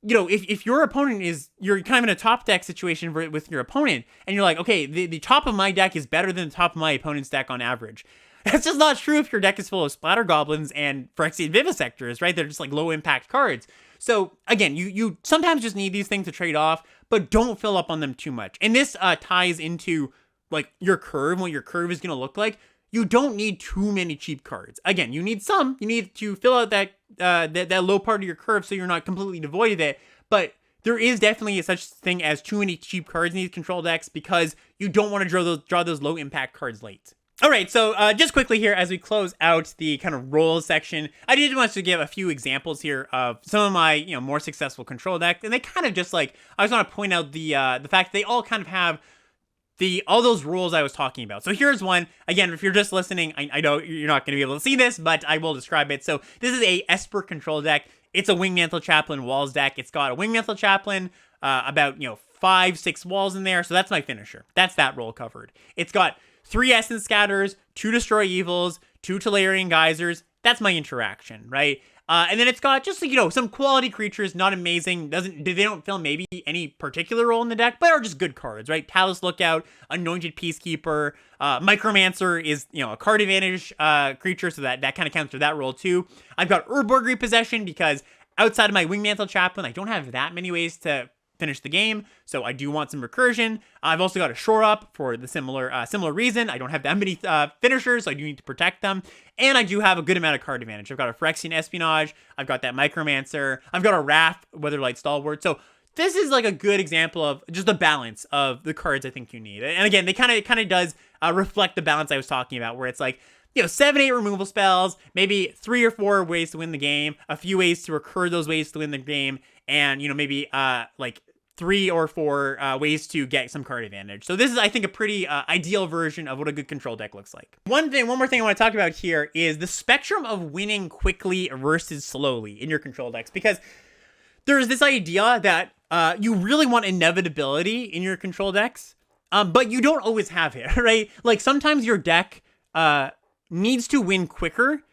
if your opponent you're kind of in a top deck situation with your opponent, and you're like, okay, the top of my deck is better than the top of my opponent's deck on average. That's just not true if your deck is full of Splatter Goblins and Phyrexian Vivisectors, right? They're just like low impact cards. So again, you sometimes just need these things to trade off, but don't fill up on them too much. And this ties into like your curve, what your curve is going to look like. You don't need too many cheap cards. Again, you need some. You need to fill out that low part of your curve so you're not completely devoid of it. But there is definitely a such thing as too many cheap cards in these control decks because you don't want to draw those low impact cards late. All right, so just quickly here as we close out the kind of roles section, I did want to give a few examples here of some of my more successful control decks, and they kind of just like I just want to point out the fact they all kind of have all those rules I was talking about. So here's one. Again, if you're just listening, I know you're not going to be able to see this, but I will describe it. So this is a Esper control deck. It's a Wingmantle Chaplain Walls deck. It's got a Wingmantle Chaplain, about 5-6 walls in there. So that's my finisher. That's that role covered. It's got 3 Essence Scatters, 2 Destroy Evils, 2 Tolarian Geysers. That's my interaction, right? And then it's got just some quality creatures, not amazing. They don't fill maybe any particular role in the deck, but are just good cards, right? Talus Lookout, Anointed Peacekeeper, Micromancer is a card advantage creature, so that kind of counts for that role too. I've got Urborg Repossession because outside of my Wingmantle Chaplain, I don't have that many ways to finish the game, so I do want some recursion. I've also got a Shore Up for the similar reason. I don't have that many finishers, so I do need to protect them. And I do have a good amount of card advantage. I've got a Phyrexian Espionage, I've got that Micromancer, I've got a Wrath, Weatherlight Stalwart. So this is like a good example of just the balance of the cards I think you need. And again, they kind of does reflect the balance I was talking about, where it's like 7-8 removal spells, maybe 3 or 4 ways to win the game, a few ways to recur those ways to win the game, and maybe like 3 or 4 ways to get some card advantage. So this is, I think, a pretty ideal version of what a good control deck looks like. One more thing I want to talk about here is the spectrum of winning quickly versus slowly in your control decks, because there's this idea that you really want inevitability in your control decks, but you don't always have it, right? Like sometimes your deck needs to win quicker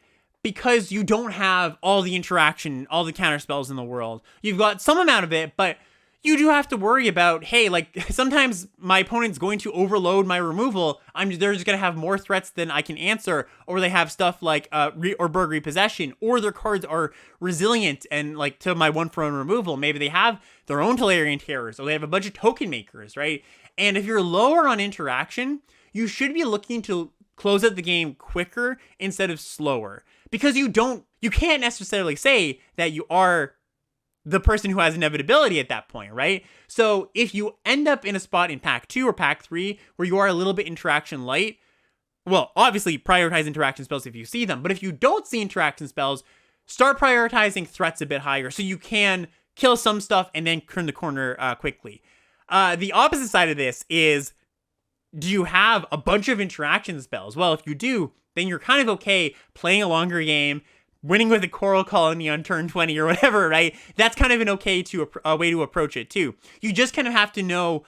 because you don't have all the interaction, all the counter spells in the world. You've got some amount of it, but you do have to worry about, hey, like sometimes my opponent's going to overload my removal. They're just going to have more threats than I can answer, or they have stuff like Urborg Repossession, or their cards are resilient and like to my 1-for-1 removal. Maybe they have their own Tolarian Terrors, or they have a bunch of token makers, right? And if you're lower on interaction, you should be looking to close out the game quicker instead of slower, because you can't necessarily say that you are the person who has inevitability at that point, right? So if you end up in a spot in pack 2 or pack 3 where you are a little bit interaction light, well, obviously prioritize interaction spells if you see them, but if you don't see interaction spells, start prioritizing threats a bit higher so you can kill some stuff and then turn the corner quickly. The opposite side of this is, do you have a bunch of interaction spells? Well, if you do, then you're kind of okay playing a longer game, winning with a Coral Colony on turn 20 or whatever, right? That's kind of an okay way to approach it too. You just kind of have to know,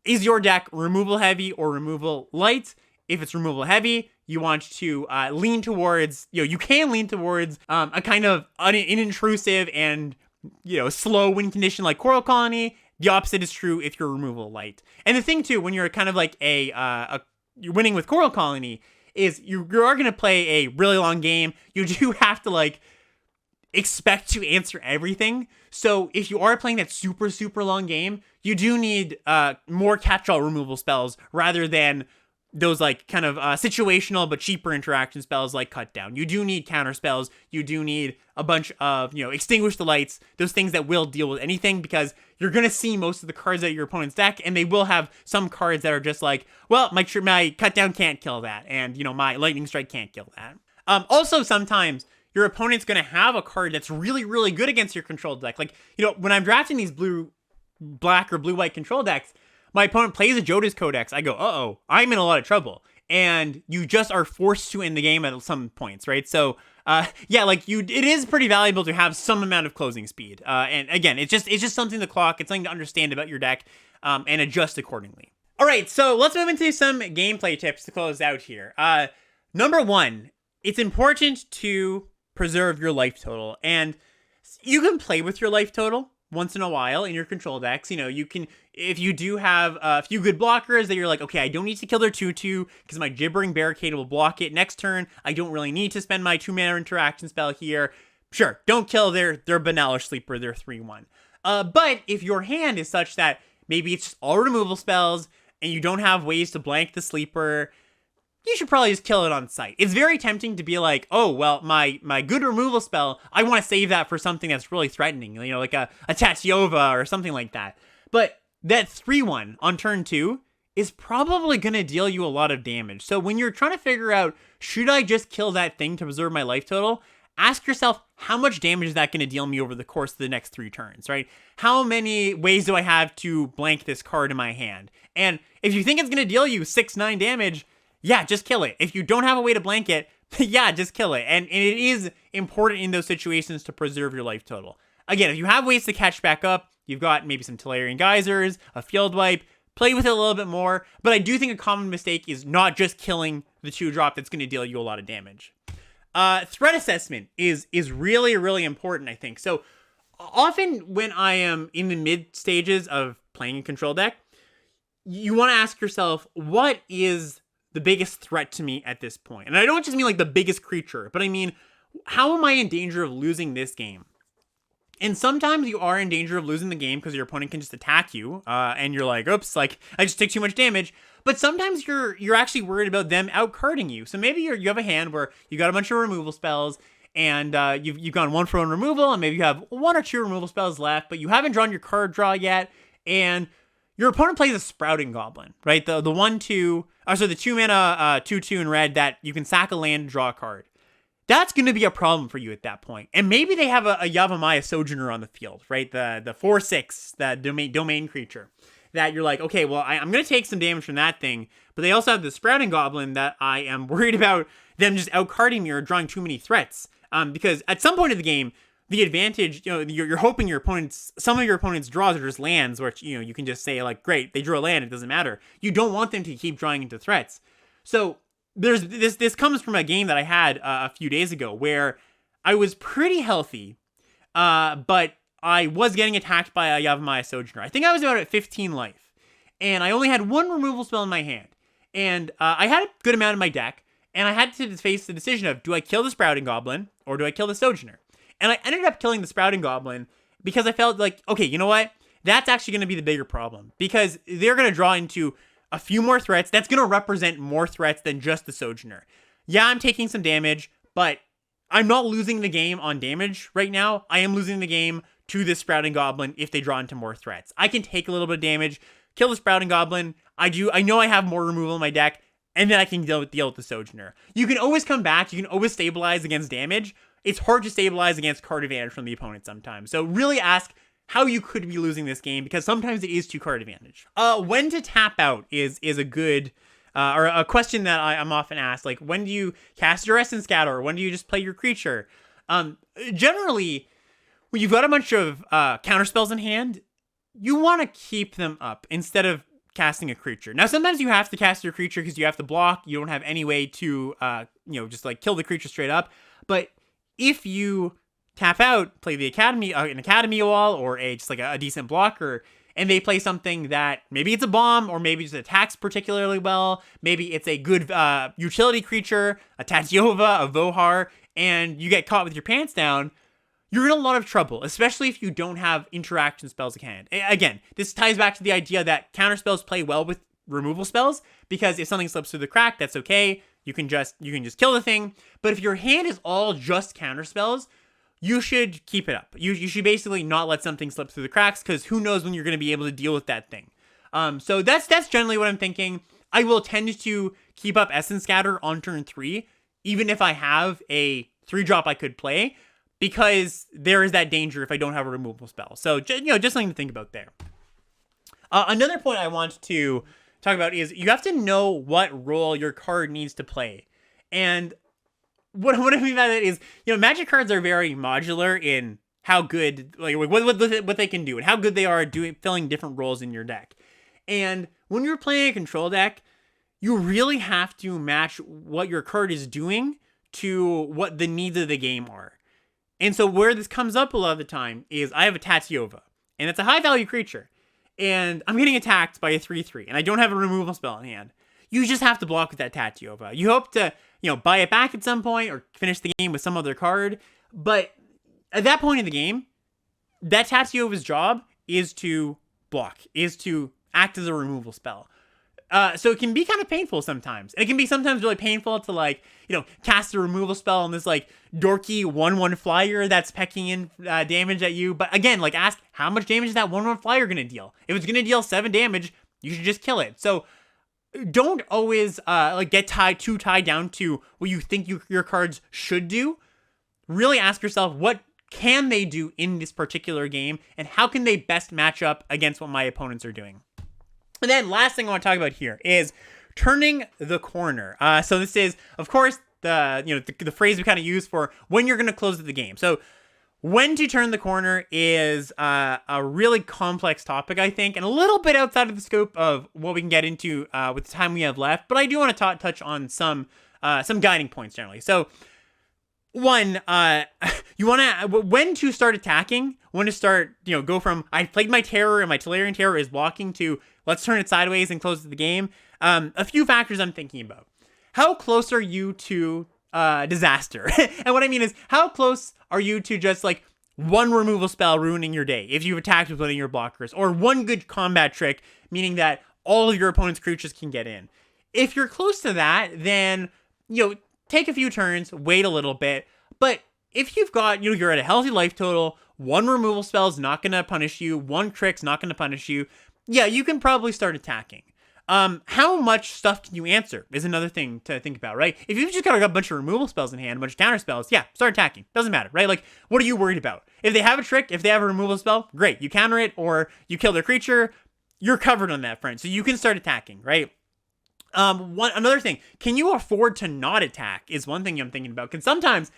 is your deck removal heavy or removal light? If it's removal heavy, you want to lean towards, you can lean towards a kind of unintrusive and, slow win condition like Coral Colony. The opposite is true if you're removal light. And the thing too, when you're kind of like you're winning with Coral Colony, is you are going to play a really long game. You do have to expect to answer everything. So if you are playing that super, super long game, you do need more catch-all removal spells rather than those like kind of situational but cheaper interaction spells like Cut Down. You do need counter spells. You do need a bunch of, Extinguish the Lights, those things that will deal with anything, because you're going to see most of the cards out of your opponent's deck, and they will have some cards that are just like, well, my Cut Down can't kill that, and, my Lightning Strike can't kill that. Also, sometimes your opponent's going to have a card that's really, really good against your control deck. Like, when I'm drafting these black or blue-white control decks, my opponent plays a Joda's Codex. I go, uh-oh, I'm in a lot of trouble. And you just are forced to end the game at some points, right? So, it is pretty valuable to have some amount of closing speed. And again, it's just something to clock. It's something to understand about your deck and adjust accordingly. All right, so let's move into some gameplay tips to close out here. Number one, it's important to preserve your life total. And you can play with your life total once in a while in your control decks. You can, if you do have a few good blockers that you're like, okay, I don't need to kill their 2/2 because my Gibbering Barricade will block it next turn. I don't really need to spend my 2-mana interaction spell here. Sure, don't kill their Banal Sleeper, their 3/1. But if your hand is such that maybe it's just all removal spells and you don't have ways to blank the sleeper, you should probably just kill it on sight. It's very tempting to be like, oh, well, my good removal spell, I want to save that for something that's really threatening, like a Tatyova or something like that. But that 3/1 on turn 2 is probably going to deal you a lot of damage. So when you're trying to figure out, should I just kill that thing to preserve my life total, ask yourself, how much damage is that going to deal me over the course of the next 3 turns, right? How many ways do I have to blank this card in my hand? And if you think it's going to deal you 6-9 damage, yeah, just kill it. If you don't have a way to blank it, yeah, just kill it. And it is important in those situations to preserve your life total. Again, if you have ways to catch back up, you've got maybe some Tolarian Geysers, a Field Wipe, play with it a little bit more. But I do think a common mistake is not just killing the 2-drop that's going to deal you a lot of damage. Threat assessment is really, really important, I think. So often when I am in the mid stages of playing a control deck, you want to ask yourself, what is the biggest threat to me at this point? And I don't just mean like the biggest creature, but I mean, how am I in danger of losing this game? And sometimes you are in danger of losing the game because your opponent can just attack you, and you're like, oops, like I just took too much damage. But sometimes you're actually worried about them outcarding you. So maybe you have a hand where you got a bunch of removal spells, and you've gone 1 for 1 removal, and maybe you have 1 or 2 removal spells left, but you haven't drawn your card draw yet, and your opponent plays a Sprouting Goblin, right? The 1/2, the 2-mana 2/2 in red that you can sack a land and draw a card. That's going to be a problem for you at that point. And maybe they have a Yavimaya Sojourner on the field, right? The 4/6, that domain creature. That you're like, okay, well, I'm going to take some damage from that thing. But they also have the Sprouting Goblin that I am worried about them just outcarding me or drawing too many threats. Because at some point of the game, the advantage, you're hoping some of your opponent's draws are just lands, which, you can just say like, great, they drew a land, it doesn't matter. You don't want them to keep drawing into threats. So there's this comes from a game that I had a few days ago where I was pretty healthy, but I was getting attacked by a Yavimaya Sojourner. I think I was about at 15 life, and I only had 1 removal spell in my hand, and I had a good amount in my deck, and I had to face the decision of, do I kill the Sprouting Goblin or do I kill the Sojourner? And I ended up killing the Sprouting Goblin because I felt like, okay, you know what? That's actually going to be the bigger problem, because they're going to draw into a few more threats. That's going to represent more threats than just the Sojourner. Yeah, I'm taking some damage, but I'm not losing the game on damage right now. I am losing the game to this Sprouting Goblin if they draw into more threats. I can take a little bit of damage, kill the Sprouting Goblin. I know I have more removal in my deck, and then I can deal with the Sojourner. You can always come back. You can always stabilize against damage. It's hard to stabilize against card advantage from the opponent sometimes. So really ask how you could be losing this game, because sometimes it is 2 card advantage. When to tap out is a good, or a question that I'm often asked. Like, when do you cast your Essence Scatter, or when do you just play your creature? Generally, when you've got a bunch of counterspells in hand, you want to keep them up instead of casting a creature. Now, sometimes you have to cast your creature because you have to block. You don't have any way to, just like kill the creature straight up. But if you tap out, play the an Academy Wall, or just like a decent blocker, and they play something that maybe it's a bomb, or maybe just attacks particularly well, maybe it's a good utility creature, a Tatyova, a Vohar, and you get caught with your pants down, you're in a lot of trouble, especially if you don't have interaction spells at hand. Again, this ties back to the idea that counter spells play well with removal spells, because if something slips through the crack, that's okay. You can just kill the thing. But if your hand is all just counter spells, you should keep it up. You should basically not let something slip through the cracks, because who knows when you're going to be able to deal with that thing. So that's generally what I'm thinking. I will tend to keep up Essence Scatter on turn 3, even if I have a 3-drop I could play, because there is that danger if I don't have a removal spell. So, just something to think about there. Another point I want to talk about is you have to know what role your card needs to play. And what I mean by that is, Magic cards are very modular in how good, like what they can do and how good they are at filling different roles in your deck. And when you're playing a control deck, you really have to match what your card is doing to what the needs of the game are. And so where this comes up a lot of the time is I have a Tatiova, and it's a high value creature, and I'm getting attacked by a 3/3, and I don't have a removal spell in hand. You just have to block with that Tatiova. You hope to, buy it back at some point or finish the game with some other card. But at that point in the game, that Tatiova's job is to block, is to act as a removal spell. So it can be kind of painful sometimes. And it can be sometimes really painful to cast a removal spell on this dorky 1/1 flyer that's pecking in damage at you. But again, ask how much damage is that 1/1 flyer going to deal? If it's going to deal 7 damage, you should just kill it. So don't always get too tied down to what you think your cards should do. Really ask yourself, what can they do in this particular game, and how can they best match up against what my opponents are doing? And then last thing I want to talk about here is turning the corner. So this is, of course, the phrase we kind of use for when you're going to close the game. So when to turn the corner is a really complex topic, I think, and a little bit outside of the scope of what we can get into with the time we have left. But I do want to touch on some guiding points generally. So one, you want to, when to start attacking, when to start, go from, I played my terror and my Tolarian terror is blocking to, let's turn it sideways and close the game. A few factors I'm thinking about. How close are you to disaster? And what I mean is, how close are you to just one removal spell ruining your day if you've attacked with one of your blockers, or one good combat trick, meaning that all of your opponent's creatures can get in? If you're close to that, then, take a few turns, wait a little bit. But if you've got, you're at a healthy life total, one removal spell is not going to punish you, one trick's not going to punish you, yeah, you can probably start attacking. How much stuff can you answer is another thing to think about, right? If you've just got a bunch of removal spells in hand, a bunch of counter spells, yeah, start attacking. Doesn't matter, right? What are you worried about? If they have a trick, if they have a removal spell, great. You counter it, or you kill their creature, you're covered on that front. So you can start attacking, right? Another thing, can you afford to not attack is one thing I'm thinking about. Because sometimes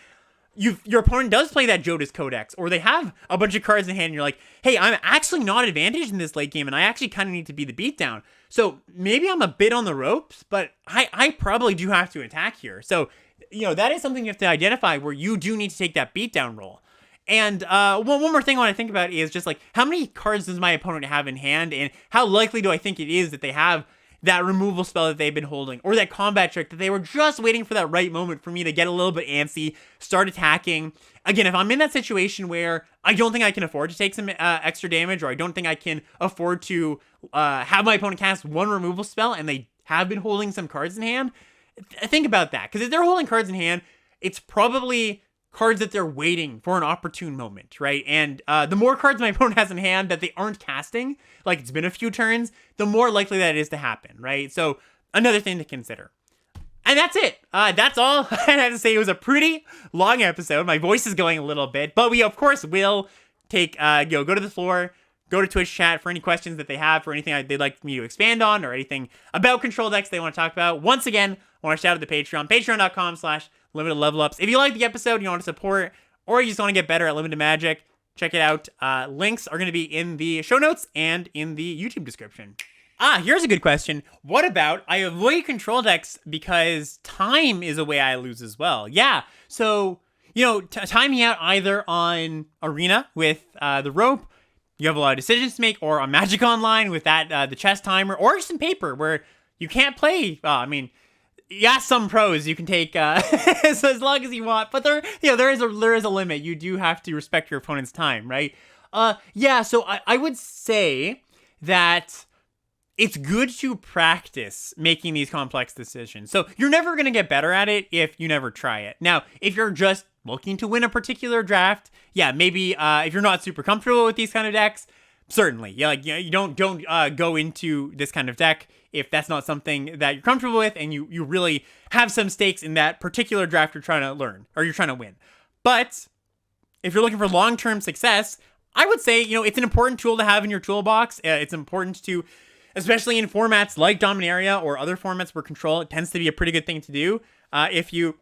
your opponent does play that Jodas Codex, or they have a bunch of cards in hand, and you're like, hey, I'm actually not advantaged in this late game, and I actually kind of need to be the beatdown. So maybe I'm a bit on the ropes, but I probably do have to attack here. So, that is something you have to identify, where you do need to take that beatdown role. And one more thing I want to think about is just how many cards does my opponent have in hand, and how likely do I think it is that they have that removal spell that they've been holding, or that combat trick that they were just waiting for that right moment for me to get a little bit antsy, start attacking. Again, if I'm in that situation where I don't think I can afford to take some extra damage, or I don't think I can afford to have my opponent cast one removal spell, and they have been holding some cards in hand, think about that. Because if they're holding cards in hand, it's probably cards that they're waiting for an opportune moment, right? And the more cards my opponent has in hand that they aren't casting, it's been a few turns, the more likely that is to happen, right? So another thing to consider. And that's it. That's all I had to say. It was a pretty long episode. My voice is going a little bit, but we of course will take go to the floor, go to Twitch chat for any questions that they have, for anything they'd like me to expand on, or anything about control decks they want to talk about. Once again, I want to shout out the Patreon, patreon.com/limited level ups. If you like the episode, you want to support, or you just want to get better at Limited Magic, check it out. Links are going to be in the show notes and in the YouTube description. Here's a good question. What about I avoid control decks because time is a way I lose as well? Yeah, so, timing out either on Arena with the rope, you have a lot of decisions to make, or on Magic Online with that the chess timer, or just in paper where you can't play. yeah, some pros you can take so as long as you want, but there is a limit. You do have to respect your opponent's time, right? Yeah, so I would say that it's good to practice making these complex decisions. So you're never going to get better at it if you never try it. Now, if you're just looking to win a particular draft, yeah, maybe if you're not super comfortable with these kind of decks, certainly, yeah, like you don't go into this kind of deck if that's not something that you're comfortable with, and you really have some stakes in that particular draft you're trying to learn or you're trying to win. But if you're looking for long-term success, I would say, it's an important tool to have in your toolbox. It's important to, especially in formats like Dominaria or other formats where control, it tends to be a pretty good thing to do. If you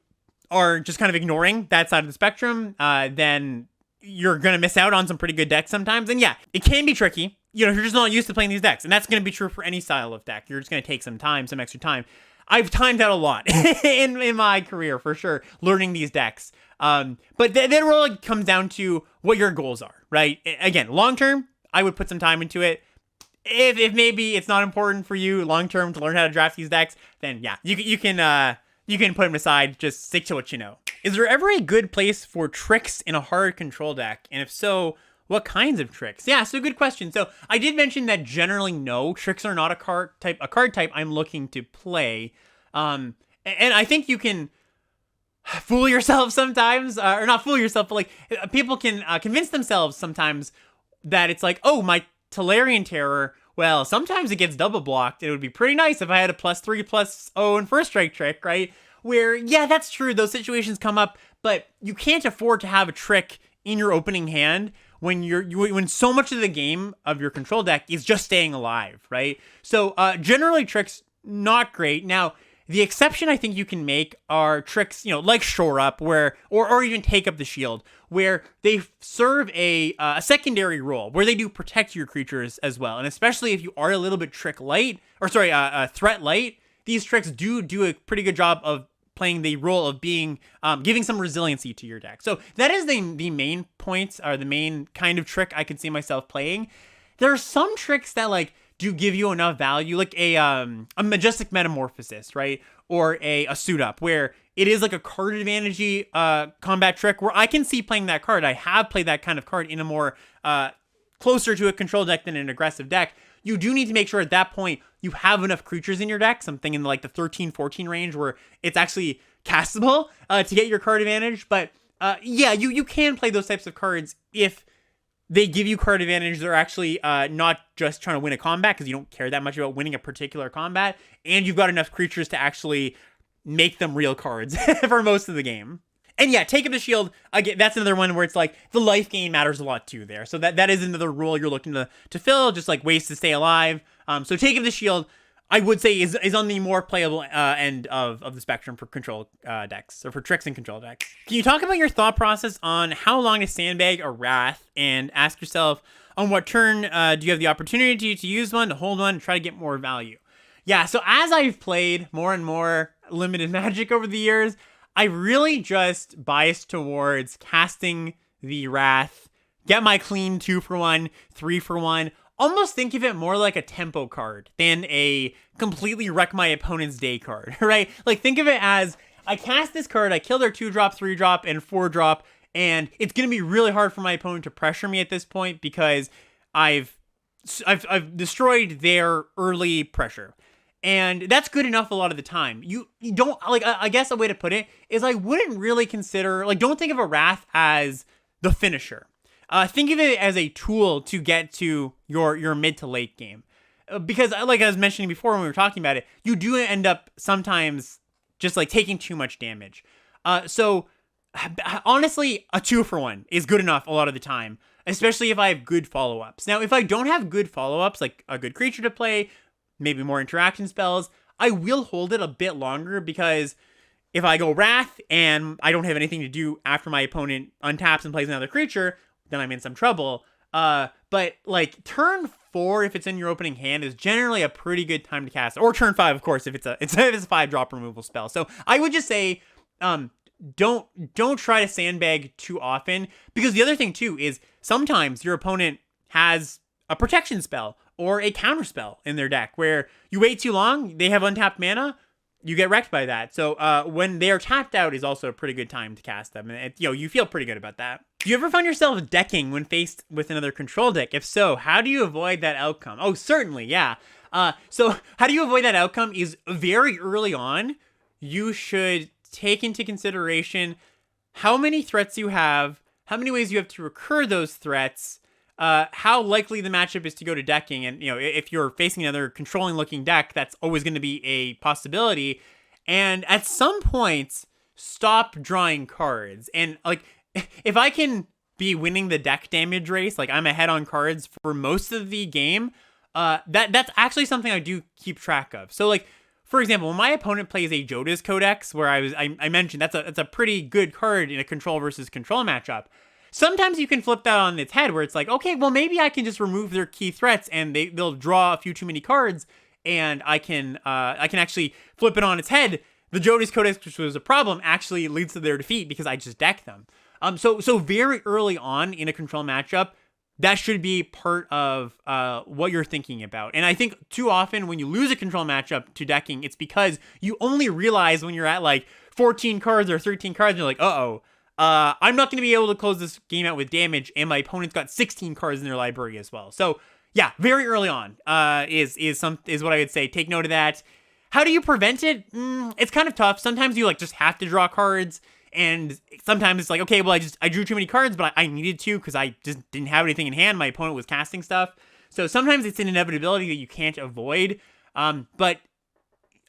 are just kind of ignoring that side of the spectrum, then you're going to miss out on some pretty good decks sometimes. And yeah, it can be tricky, if you're just not used to playing these decks. And that's going to be true for any style of deck. You're just going to take some extra time. I've timed out a lot in my career, for sure, learning these decks. But that really comes down to what your goals are, right? Again, long-term, I would put some time into it. If maybe it's not important for you long-term to learn how to draft these decks, then yeah, you can put them aside. Just stick to what you know. Is there ever a good place for tricks in a hard control deck? And if so, what kinds of tricks? Yeah, so good question. So I did mention that generally no, tricks are not a card type I'm looking to play. And I think you can fool yourself sometimes, or not fool yourself, but like people can convince themselves sometimes that it's like, oh, my Tolarian Terror, well, sometimes it gets double blocked. It would be pretty nice if I had a +3/+0 and first strike trick, right? Where, yeah, that's true. Those situations come up, but you can't afford to have a trick in your opening hand when when so much of the game of your control deck is just staying alive, right? So generally tricks, not great. Now, the exception I think you can make are tricks, like Shore Up, or even Take Up the Shield, where they serve a secondary role, where they do protect your creatures as well. And especially if you are a little bit threat light, these tricks do a pretty good job of playing the role of being, giving some resiliency to your deck. So that is the main point, or the main kind of trick I could see myself playing. There are some tricks that do give you enough value, like a Majestic Metamorphosis, right? Or a Suit Up, where it is like a card advantage combat trick, where I can see playing that card. I have played that kind of card in a more closer to a control deck than an aggressive deck. You do need to make sure at that point you have enough creatures in your deck, something in the 13-14 range, where it's actually castable to get your card advantage. But yeah, you can play those types of cards if they give you card advantage. They're actually not just trying to win a combat, because you don't care that much about winning a particular combat, and you've got enough creatures to actually make them real cards for most of the game. And yeah, Take Up the Shield, again, that's another one where it's like the life gain matters a lot too there. So that is another role you're looking to fill, just like ways to stay alive. So Take Up the Shield, I would say, is on the more playable end of the spectrum for control decks, or for tricks and control decks. Can you talk about your thought process on how long to sandbag a Wrath, and ask yourself on what turn do you have the opportunity to use one, to hold one, and try to get more value? Yeah, so as I've played more and more limited Magic over the years, I really just biased towards casting the Wrath, get my clean 2-for-1, 3-for-1, almost think of it more like a tempo card than a completely wreck my opponent's day card, right? Like, think of it as, I cast this card, I kill their 2-drop, 3-drop, and 4-drop, and it's going to be really hard for my opponent to pressure me at this point, because I've destroyed their early pressure. And that's good enough a lot of the time. You don't, I guess a way to put it is, I wouldn't really consider, don't think of a Wrath as the finisher. Think of it as a tool to get to your mid to late game. Because like I was mentioning before when we were talking about it, you do end up sometimes just taking too much damage. So honestly, a 2-for-1 is good enough a lot of the time, especially if I have good follow-ups. Now, if I don't have good follow-ups, like a good creature to play, maybe more interaction spells, I will hold it a bit longer, because if I go Wrath and I don't have anything to do after my opponent untaps and plays another creature, then I'm in some trouble. But turn 4, if it's in your opening hand, is generally a pretty good time to cast. Or turn 5, of course, if it's a 5-drop removal spell. So I would just say, don't try to sandbag too often, because the other thing too is sometimes your opponent has a protection spell or a counter spell in their deck, where you wait too long, they have untapped mana, you get wrecked by that. So when they are tapped out is also a pretty good time to cast them. And you feel pretty good about that. Do you ever find yourself decking when faced with another control deck? If so, how do you avoid that outcome? Oh, certainly, yeah. So how do you avoid that outcome is very early on, you should take into consideration how many threats you have, how many ways you have to recur those threats, how likely the matchup is to go to decking. And, if you're facing another controlling looking deck, that's always going to be a possibility. And at some point, stop drawing cards. And like, if I can be winning the deck damage race, like I'm ahead on cards for most of the game, that's actually something I do keep track of. So like, for example, when my opponent plays a Jodas Codex, where I mentioned that's a pretty good card in a control versus control matchup. Sometimes you can flip that on its head, where it's like, okay, well maybe I can just remove their key threats, and they'll draw a few too many cards, and I can actually flip it on its head. The Jodas Codex, which was a problem, actually leads to their defeat because I just deck them. So very early on in a control matchup, that should be part of what you're thinking about. And I think too often when you lose a control matchup to decking, it's because you only realize when you're at like 14 cards or 13 cards, and you're like, I'm not going to be able to close this game out with damage, and my opponent's got 16 cards in their library as well. So yeah, very early on is what I would say. Take note of that. How do you prevent it? It's kind of tough. Sometimes you like just have to draw cards. And sometimes it's like, okay, well, I drew too many cards, but I needed to because I just didn't have anything in hand. My opponent was casting stuff. So sometimes it's an inevitability that you can't avoid. But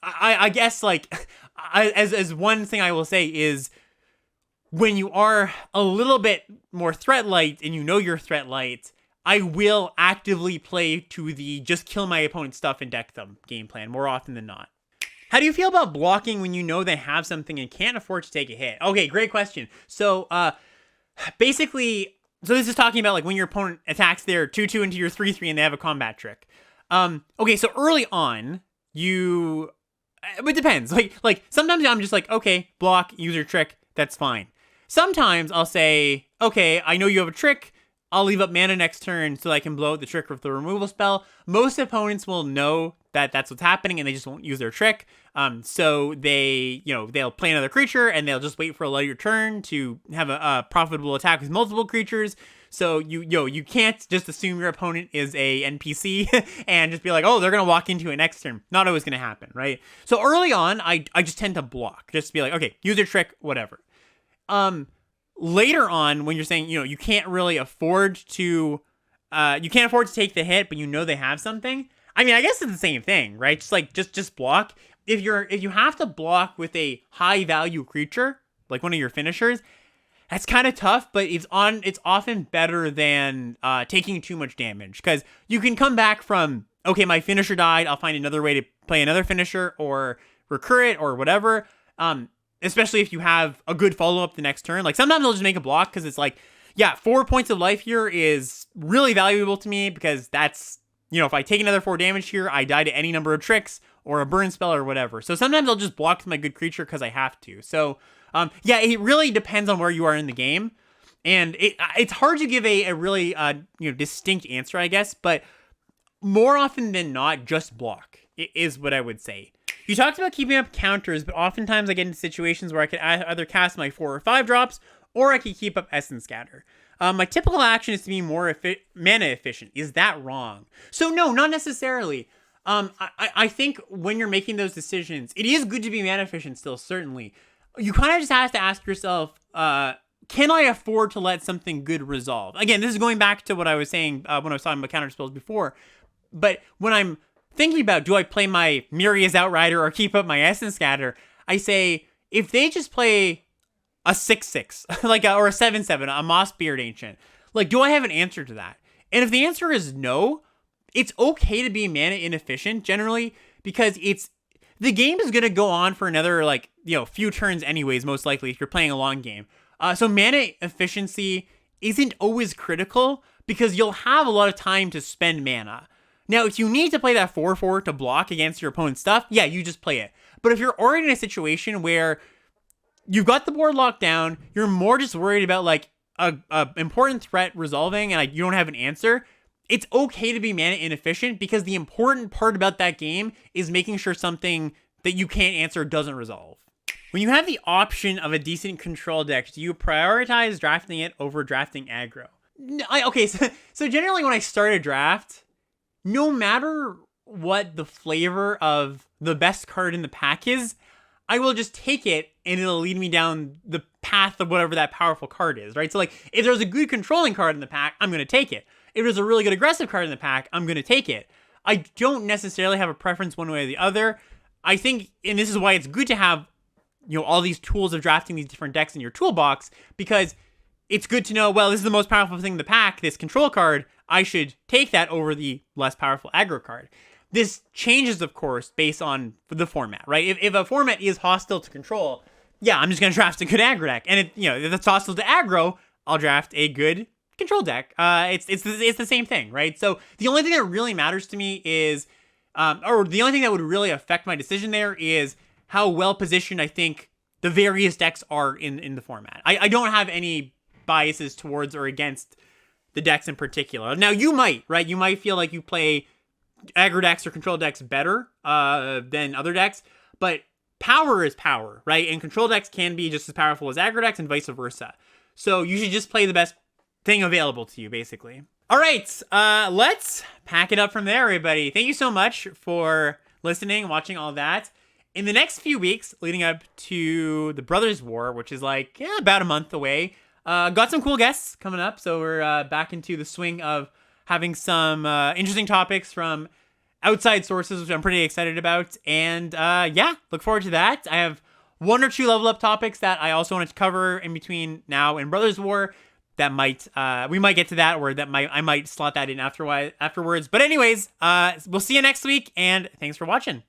I guess like as one thing I will say is when you are a little bit more threat light and you know you're threat light, I will actively play to the just kill my opponent's stuff and deck them game plan more often than not. How do you feel about blocking when you know they have something and can't afford to take a hit? Okay, great question. So, basically, this is talking about like when your opponent attacks their 2/2 into your 3/3 and they have a combat trick. Okay, so early on, it depends. Like sometimes I'm just like, okay, block, use your trick, that's fine. Sometimes I'll say, okay, I know you have a trick, I'll leave up mana next turn so I can blow out the trick with the removal spell. Most opponents will know that that's what's happening and they just won't use their trick. So they'll play another creature and they'll just wait for a later turn to have a profitable attack with multiple creatures. So you can't just assume your opponent is a NPC and just be like, oh, they're going to walk into it next turn. Not always going to happen, right? So early on, I just tend to block. Just be like, okay, use your trick, whatever. Later on, when you're saying, you can't really afford to, take the hit, but you know they have something. I mean, I guess it's the same thing, right? Just block. If you have to block with a high value creature, like one of your finishers, that's kind of tough, but it's often better than taking too much damage, because you can come back from, okay, my finisher died, I'll find another way to play another finisher or recur it or whatever. Especially if you have a good follow-up the next turn. Like, sometimes I'll just make a block because it's like, yeah, 4 points of life here is really valuable to me because that's, if I take another 4 damage here, I die to any number of tricks or a burn spell or whatever. So sometimes I'll just block my good creature because I have to. So, yeah, it really depends on where you are in the game. And it's hard to give a really, distinct answer, I guess. But more often than not, just block is what I would say. You talked about keeping up counters, but oftentimes I get into situations where I could either cast my 4 or 5 drops, or I could keep up Essence Scatter. My typical action is to be more mana efficient. Is that wrong? So no, not necessarily. I think when you're making those decisions, it is good to be mana efficient still, certainly. You kind of just have to ask yourself, can I afford to let something good resolve? Again, this is going back to what I was saying when I was talking about counter spells before. But when I'm thinking about, do I play my Miria's Outrider or keep up my Essence Scatter, I say, if they just play a 6/6, or a 7/7, a Mossbeard Ancient, do I have an answer to that? And if the answer is no, it's okay to be mana inefficient generally, because the game is going to go on for another, few turns anyways, most likely, if you're playing a long game. So mana efficiency isn't always critical, because you'll have a lot of time to spend mana. Now, if you need to play that 4/4 to block against your opponent's stuff, yeah, you just play it. But if you're already in a situation where you've got the board locked down, you're more just worried about a important threat resolving and you don't have an answer, it's okay to be mana inefficient, because the important part about that game is making sure something that you can't answer doesn't resolve. When you have the option of a decent control deck, do you prioritize drafting it over drafting aggro? So generally when I start a draft, no matter what the flavor of the best card in the pack is, I will just take it and it'll lead me down the path of whatever that powerful card is, right? So like, if there's a good controlling card in the pack, I'm going to take it. If there's a really good aggressive card in the pack, I'm going to take it. I don't necessarily have a preference one way or the other. I think, and this is why it's good to have, all these tools of drafting these different decks in your toolbox, because it's good to know, well, this is the most powerful thing in the pack, this control card, I should take that over the less powerful aggro card. This changes, of course, based on the format, right? If a format is hostile to control, yeah, I'm just going to draft a good aggro deck. And if it's hostile to aggro, I'll draft a good control deck. It's the same thing, right? So the only thing that really matters to me is, or the only thing that would really affect my decision there is how well positioned I think the various decks are in the format. I don't have any biases towards or against the decks in particular. Now you might, right? You might feel like you play aggro decks or control decks better than other decks, but power is power, right? And control decks can be just as powerful as aggro decks and vice versa. So you should just play the best thing available to you, basically. All right, let's pack it up from there, everybody. Thank you so much for listening, watching all that. In the next few weeks, leading up to the Brothers War, which is like about a month away, got some cool guests coming up. So we're back into the swing of having some interesting topics from outside sources, which I'm pretty excited about. And look forward to that. I have one or two level up topics that I also wanted to cover in between now and Brothers War. That we might get to that, or I might slot that in afterwards. But anyways, we'll see you next week, and thanks for watching.